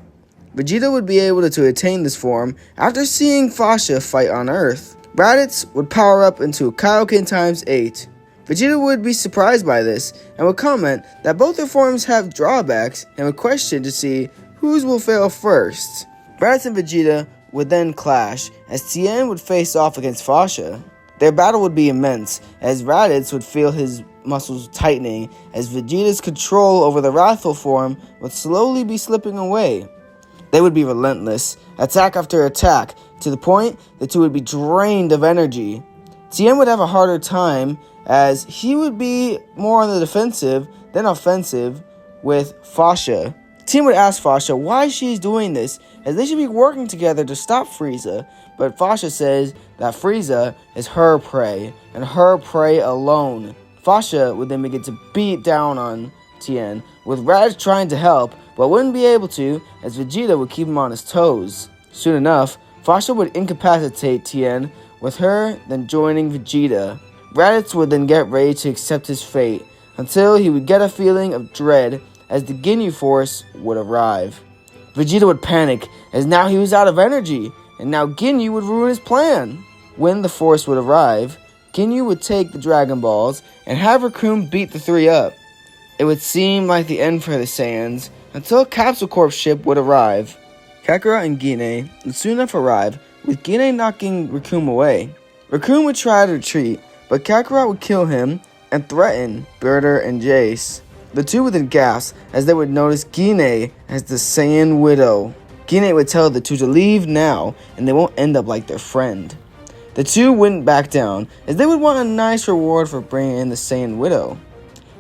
Vegeta would be able to attain this form after seeing Fasha fight on Earth. Raditz would power up into Kaioken times 8. Vegeta would be surprised by this and would comment that both their forms have drawbacks and would question to see whose will fail first. Raditz and Vegeta would then clash as Tien would face off against Fasha. Their battle would be immense as Raditz would feel his muscles tightening as Vegeta's control over the wrathful form would slowly be slipping away. They would be relentless, attack after attack, to the point the two would be drained of energy. Tien would have a harder time as he would be more on the defensive than offensive with Fasha. Tien would ask Fasha why she's doing this, as they should be working together to stop Frieza, but Fasha says that Frieza is her prey, and her prey alone. Fasha would then begin to beat down on Tien, with Raditz trying to help, but wouldn't be able to, as Vegeta would keep him on his toes. Soon enough, Fasha would incapacitate Tien, with her then joining Vegeta. Raditz would then get ready to accept his fate, until he would get a feeling of dread as the Ginyu Force would arrive. Vegeta would panic, as now he was out of energy, and now Ginyu would ruin his plan. When the Force would arrive, Ginyu would take the Dragon Balls and have Raccoon beat the three up. It would seem like the end for the Saiyans, until Capsule Corp's ship would arrive. Kakarot and Gine would soon enough arrive, with Gine knocking Raccoon away. Raccoon would try to retreat, but Kakarot would kill him and threaten Bardock and Jace. The two would then gasp as they would notice Gine as the Saiyan widow. Gine would tell the two to leave now and they won't end up like their friend. The two wouldn't back down as they would want a nice reward for bringing in the Saiyan widow.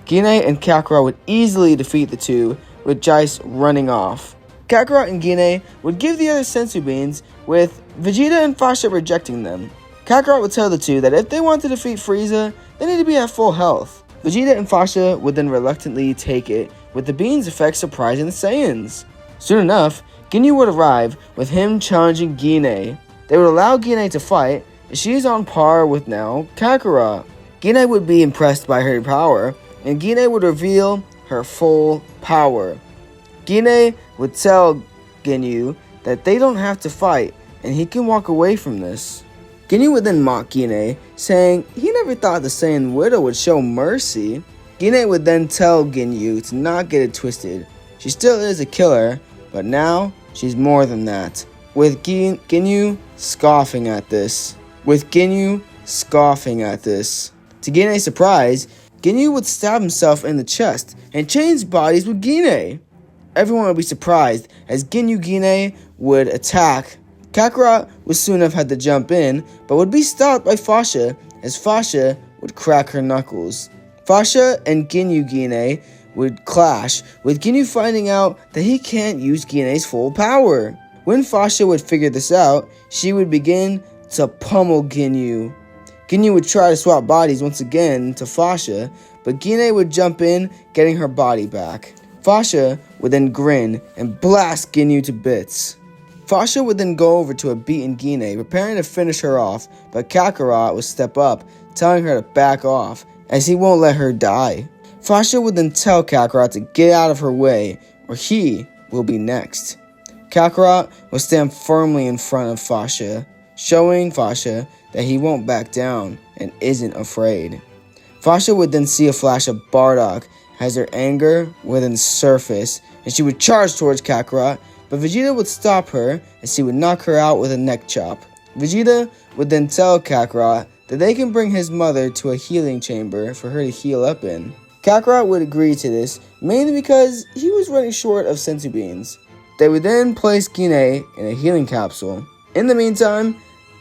Gine and Kakarot would easily defeat the two, with Jace running off. Kakarot and Gine would give the other senzu beans, with Vegeta and Fasha rejecting them. Kakarot would tell the two that if they want to defeat Frieza, they need to be at full health. Vegeta and Fasha would then reluctantly take it, with the bean's effect surprising the Saiyans. Soon enough, Ginyu would arrive, with him challenging Gine. They would allow Gine to fight, as she is on par with now Kakarot. Gine would be impressed by her power, and Gine would reveal her full power. Gine would tell Ginyu that they don't have to fight, and he can walk away from this. Ginyu would then mock Gine, saying he never thought the Saiyan widow would show mercy. Gine would then tell Ginyu to not get it twisted. She still is a killer, but now she's more than that. With Ginyu scoffing at this. To Gine's surprise, Ginyu would stab himself in the chest and change bodies with Gine. Everyone would be surprised as Gine would attack. Kakarot would soon have had to jump in, but would be stopped by Fasha, as Fasha would crack her knuckles. Fasha and Gine would clash, with Ginyu finding out that he can't use Gine's full power. When Fasha would figure this out, she would begin to pummel Ginyu. Ginyu would try to swap bodies once again to Fasha, but Gine would jump in, getting her body back. Fasha would then grin and blast Ginyu to bits. Fasha would then go over to a beaten Gine, preparing to finish her off, but Kakarot would step up, telling her to back off, as he won't let her die. Fasha would then tell Kakarot to get out of her way, or he will be next. Kakarot would stand firmly in front of Fasha, showing Fasha that he won't back down and isn't afraid. Fasha would then see a flash of Bardock as her anger would then surface, and she would charge towards Kakarot, but Vegeta would stop her as he would knock her out with a neck chop. Vegeta would then tell Kakarot that they can bring his mother to a healing chamber for her to heal up in. Kakarot would agree to this, mainly because he was running short of senzu beans. They would then place Gine in a healing capsule. In the meantime,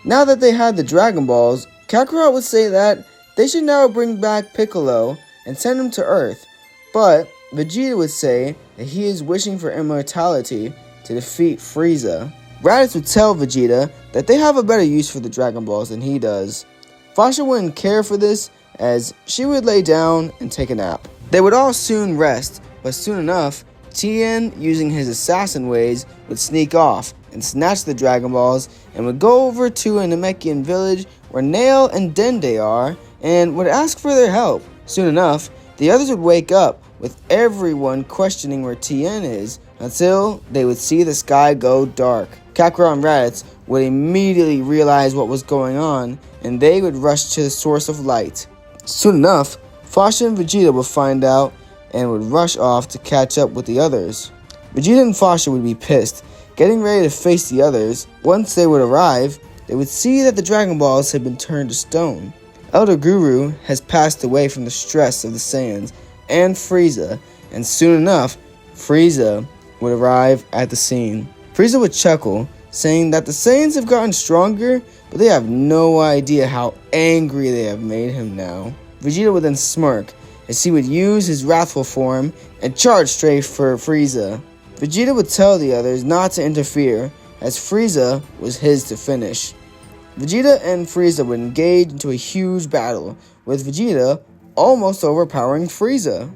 now that they had the Dragon Balls, Kakarot would say that they should now bring back Piccolo and send him to Earth, but Vegeta would say that he is wishing for immortality to defeat Frieza. Raditz would tell Vegeta that they have a better use for the Dragon Balls than he does. Fasha wouldn't care for this, as she would lay down and take a nap. They would all soon rest, but soon enough, Tien, using his assassin ways, would sneak off and snatch the Dragon Balls and would go over to a Namekian village where Nail and Dende are and would ask for their help. Soon enough, the others would wake up, with everyone questioning where Tien is, until they would see the sky go dark. Kakarot and Raditz would immediately realize what was going on, and they would rush to the source of light. Soon enough, Fasha and Vegeta would find out and would rush off to catch up with the others. Vegeta and Fasha would be pissed, getting ready to face the others. Once they would arrive, they would see that the Dragon Balls had been turned to stone. Elder Guru has passed away from the stress of the Saiyans and Frieza, and soon enough, Frieza would arrive at the scene. Frieza would chuckle, saying that the Saiyans have gotten stronger, but they have no idea how angry they have made him now. Vegeta would then smirk, as he would use his wrathful form and charge straight for Frieza. Vegeta would tell the others not to interfere, as Frieza was his to finish. Vegeta and Frieza would engage into a huge battle, with Vegeta almost overpowering Frieza.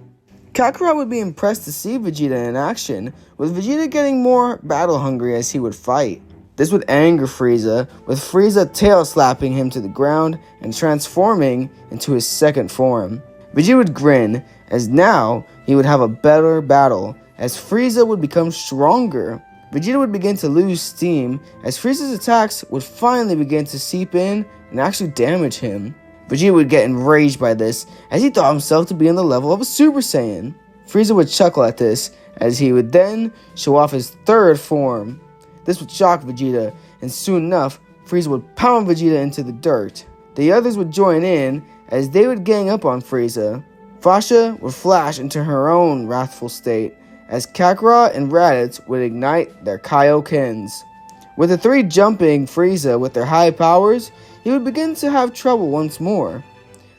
Kakarot would be impressed to see Vegeta in action, with Vegeta getting more battle hungry as he would fight. This would anger Frieza, with Frieza tail slapping him to the ground and transforming into his second form. Vegeta would grin, as now he would have a better battle, as Frieza would become stronger. Vegeta would begin to lose steam, as Frieza's attacks would finally begin to seep in and actually damage him. Vegeta would get enraged by this, as he thought himself to be on the level of a Super Saiyan. Frieza would chuckle at this, as he would then show off his third form. This would shock Vegeta, and soon enough, Frieza would pound Vegeta into the dirt. The others would join in, as they would gang up on Frieza. Fasha would flash into her own wrathful state, as Kakarot and Raditz would ignite their Kaiokens. With the three jumping Frieza with their high powers, he would begin to have trouble once more.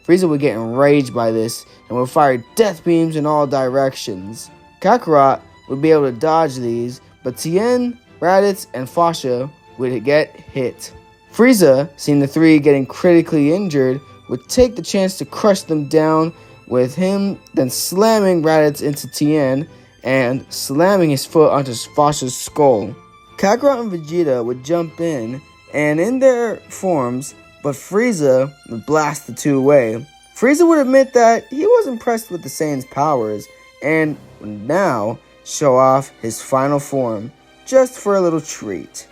Frieza would get enraged by this and would fire death beams in all directions. Kakarot would be able to dodge these, but Tien, Raditz, and Fasha would get hit. Frieza, seeing the three getting critically injured, would take the chance to crush them down, with him then slamming Raditz into Tien and slamming his foot onto Fasha's skull. Kakarot and Vegeta would jump in and in their forms, but Frieza would blast the two away. Frieza would admit that he was impressed with the Saiyan's powers and would now show off his final form, just for a little treat.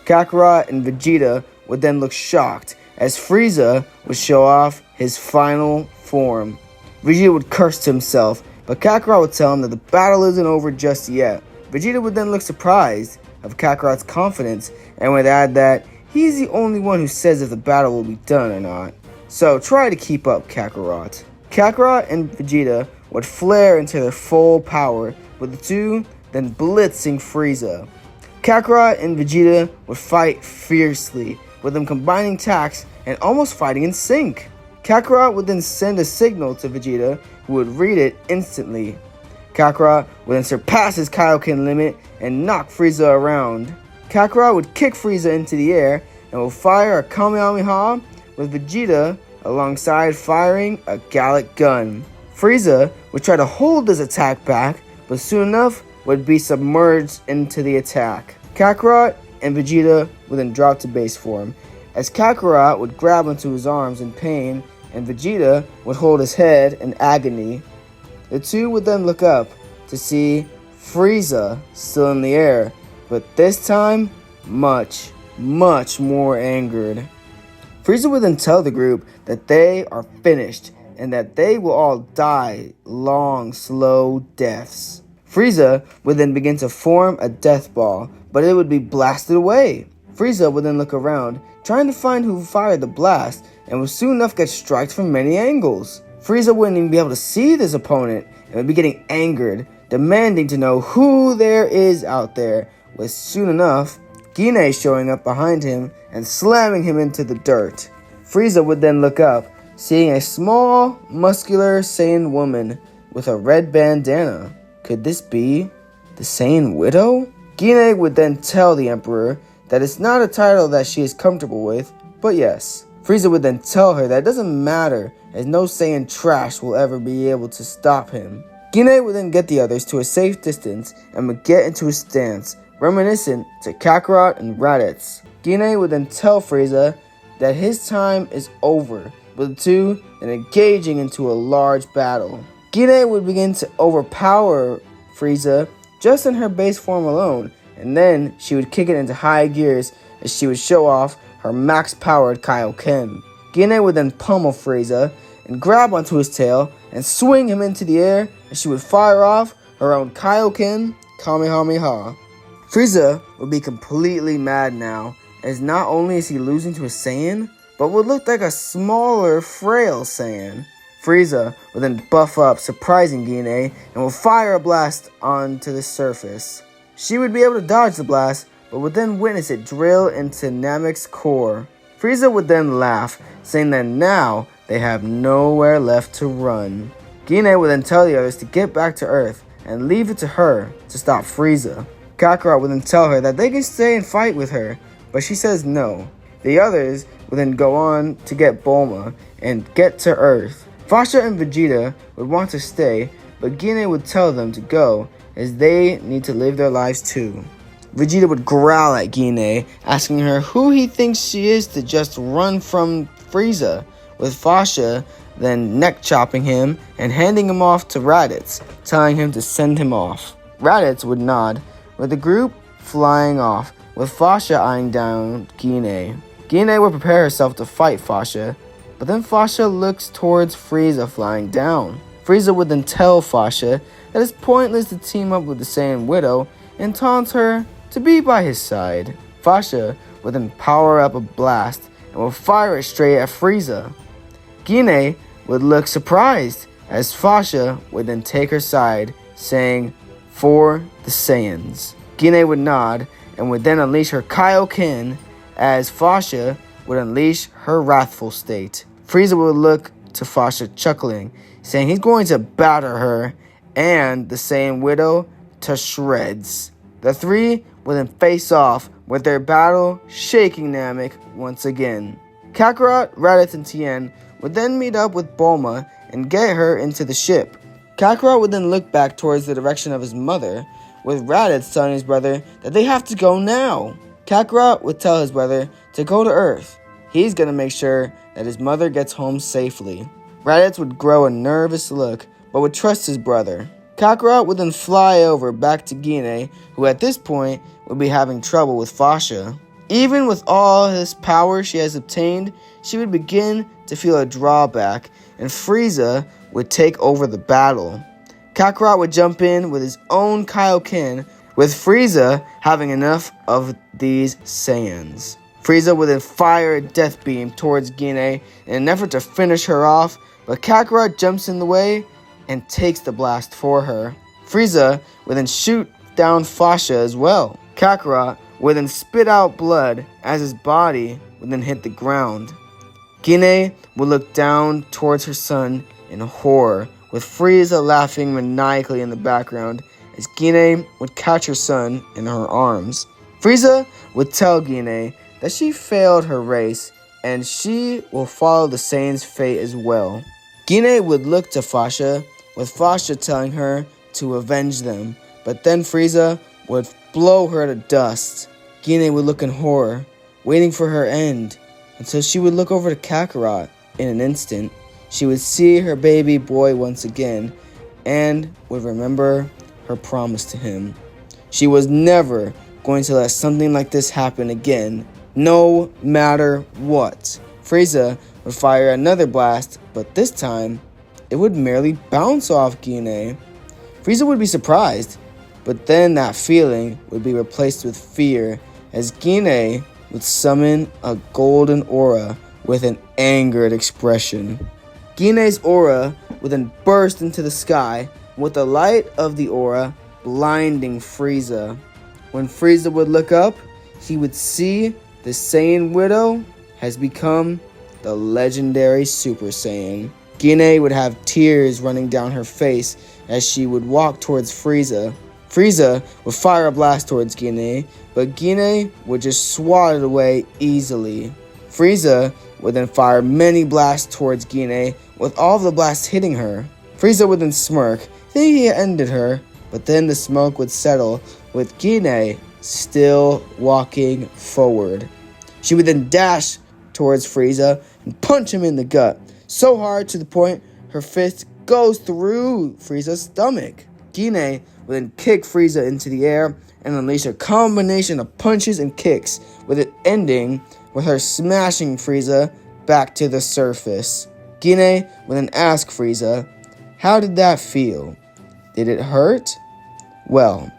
Kakarot and Vegeta would then look shocked as Frieza would show off his final form. Vegeta would curse to himself, but Kakarot would tell him that the battle isn't over just yet. Vegeta would then look surprised of Kakarot's confidence and would add that he's the only one who says if the battle will be done or not. So try to keep up, Kakarot. Kakarot and Vegeta would flare into their full power, with the two then blitzing Frieza. Kakarot and Vegeta would fight fiercely, with them combining attacks and almost fighting in sync. Kakarot would then send a signal to Vegeta, who would read it instantly. Kakarot would then surpass his Kaioken limit and knock Frieza around. Kakarot would kick Frieza into the air and will fire a Kamehameha, with Vegeta alongside firing a Gallic gun. Frieza would try to hold this attack back, but soon enough would be submerged into the attack. Kakarot and Vegeta would then drop to base form, as Kakarot would grab onto his arms in pain and Vegeta would hold his head in agony. The two would then look up to see Frieza still in the air, but this time much more angered. Frieza would then tell the group that they are finished and that they will all die long, slow deaths. Frieza would then begin to form a death ball, but it would be blasted away. Frieza would then look around, trying to find who fired the blast, and would soon enough get struck from many angles. Frieza wouldn't even be able to see his opponent, and would be getting angered, demanding to know who there is out there, with soon enough, Gine showing up behind him and slamming him into the dirt. Frieza would then look up, seeing a small, muscular Saiyan woman with a red bandana. Could this be the Saiyan Widow? Gine would then tell the Emperor that it's not a title that she is comfortable with, but yes. Frieza would then tell her that it doesn't matter, as no Saiyan trash will ever be able to stop him. Gine would then get the others to a safe distance and would get into his stance, reminiscent to Kakarot and Raditz. Gine would then tell Frieza that his time is over, with the two then engaging into a large battle. Gine would begin to overpower Frieza just in her base form alone, and then she would kick it into high gears as she would show off her max-powered Kaioken. Gine would then pummel Frieza and grab onto his tail and swing him into the air as she would fire off her own Kaioken Kamehameha. Frieza would be completely mad now, as not only is he losing to a Saiyan, but would look like a smaller, frail Saiyan. Frieza would then buff up, surprising Gine, and would fire a blast onto the surface. She would be able to dodge the blast, but would then witness it drill into Namek's core. Frieza would then laugh, saying that now they have nowhere left to run. Gine would then tell the others to get back to Earth and leave it to her to stop Frieza. Kakarot would then tell her that they can stay and fight with her, but she says no. The others would then go on to get Bulma and get to Earth. Fasha and Vegeta would want to stay, but Gine would tell them to go as they need to live their lives too. Vegeta would growl at Gine, asking her who he thinks she is to just run from Frieza, with Fasha then neck-chopping him and handing him off to Raditz, telling him to send him off. Raditz would nod, with the group flying off, with Fasha eyeing down Gine. Gine would prepare herself to fight Fasha, but then Fasha looks towards Frieza flying down. Frieza would then tell Fasha that it's pointless to team up with the Saiyan Widow and taunts her to be by his side. Fasha would then power up a blast and will fire it straight at Frieza. Gine would look surprised as Fasha would then take her side, saying, "For the Saiyans." Gine would nod and would then unleash her Kaioken as Fasha would unleash her wrathful state. Frieza would look to Fasha chuckling, saying he's going to batter her and the Saiyan Widow to shreds. The three would then face off with their battle shaking Namek once again. Kakarot, Raditz, and Tien would then meet up with Bulma and get her into the ship. Kakarot would then look back towards the direction of his mother, with Raditz telling his brother that they have to go now. Kakarot would tell his brother to go to Earth. He's gonna make sure that his mother gets home safely. Raditz would grow a nervous look, but would trust his brother. Kakarot would then fly over back to Gine, who at this point would be having trouble with Fasha. Even with all his power she has obtained, she would begin to feel a drawback, and Frieza would take over the battle. Kakarot would jump in with his own Kaioken, with Frieza having enough of these Saiyans. Frieza would then fire a death beam towards Gine in an effort to finish her off, but Kakarot jumps in the way and takes the blast for her. Frieza would then shoot down Fasha as well. Kakarot would then spit out blood as his body would then hit the ground. Gine would look down towards her son in horror, with Frieza laughing maniacally in the background as Gine would catch her son in her arms. Frieza would tell Gine that she failed her race and she will follow the Saiyan's fate as well. Gine would look to Fasha, with Fasha telling her to avenge them, but then Frieza would blow her to dust. Gine would look in horror, waiting for her end, until she would look over to Kakarot. In an instant, she would see her baby boy once again, and would remember her promise to him. She was never going to let something like this happen again, no matter what. Frieza would fire another blast, but this time, it would merely bounce off Gine. Frieza would be surprised, but then that feeling would be replaced with fear as Gine would summon a golden aura with an angered expression. Gine's aura would then burst into the sky, with the light of the aura blinding Frieza. When Frieza would look up, he would see the Saiyan Widow has become the legendary Super Saiyan. Gine would have tears running down her face as she would walk towards Frieza. Frieza would fire a blast towards Gine, but Gine would just swat it away easily. Frieza would then fire many blasts towards Gine, with all of the blasts hitting her. Frieza would then smirk, thinking he had ended her, but then the smoke would settle, with Gine still walking forward. She would then dash towards Frieza and punch him in the gut, so hard to the point her fist goes through Frieza's stomach. Gine would then kick Frieza into the air and unleash a combination of punches and kicks, with it ending with her smashing Frieza back to the surface. Gine would then ask Frieza, "How did that feel? Did it hurt?" "Well,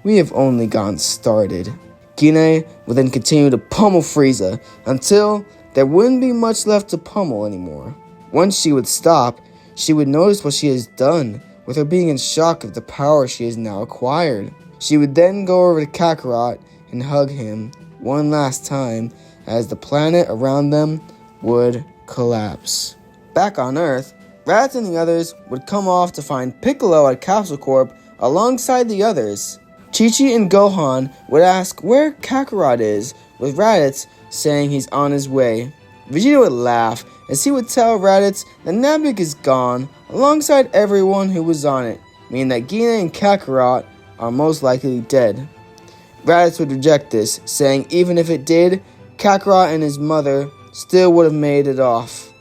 we have only gotten started." Gine would then continue to pummel Frieza until there wouldn't be much left to pummel anymore. Once she would stop, she would notice what she has done, with her being in shock of the power she has now acquired. She would then go over to Kakarot and hug him one last time as the planet around them would collapse. Back on Earth, Raditz and the others would come off to find Piccolo at Capsule Corp alongside the others. Chi-Chi and Gohan would ask where Kakarot is, with Raditz saying he's on his way. Vegeta would laugh as he would tell Raditz that Namek is gone alongside everyone who was on it, meaning that Gine and Kakarot are most likely dead. Raditz would reject this, saying even if it did, Kakarot and his mother still would have made it off.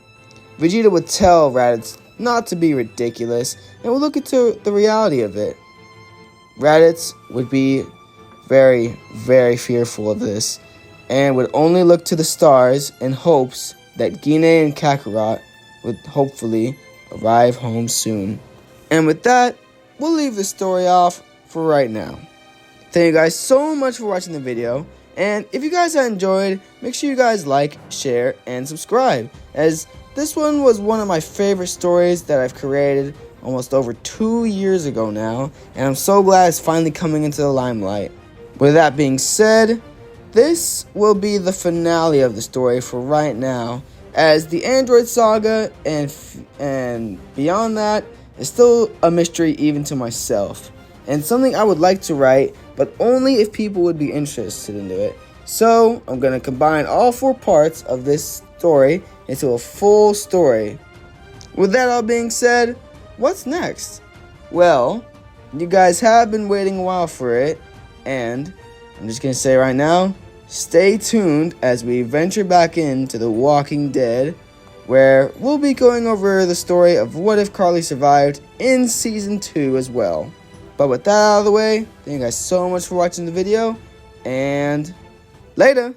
Vegeta would tell Raditz not to be ridiculous and would look into the reality of it. Raditz would be very, very fearful of this and would only look to the stars in hopes that Gine and Kakarot would hopefully arrive home soon. And with that, we'll leave the story off for right now. Thank you guys so much for watching the video, and if you guys have enjoyed, make sure you guys like, share, and subscribe, as this one was one of my favorite stories that I've created almost over 2 years ago now, and I'm so glad it's finally coming into the limelight. With that being said, this will be the finale of the story for right now, as the Android Saga and beyond that is still a mystery even to myself, and something I would like to write, but only if people would be interested into it. So I'm going to combine all 4 parts of this story into a full story. With that all being said, what's next? Well, you guys have been waiting a while for it, and I'm just going to say right now, stay tuned as we venture back into The Walking Dead, where we'll be going over the story of what if Carly survived in Season 2 as well. But with that out of the way, thank you guys so much for watching the video, and later!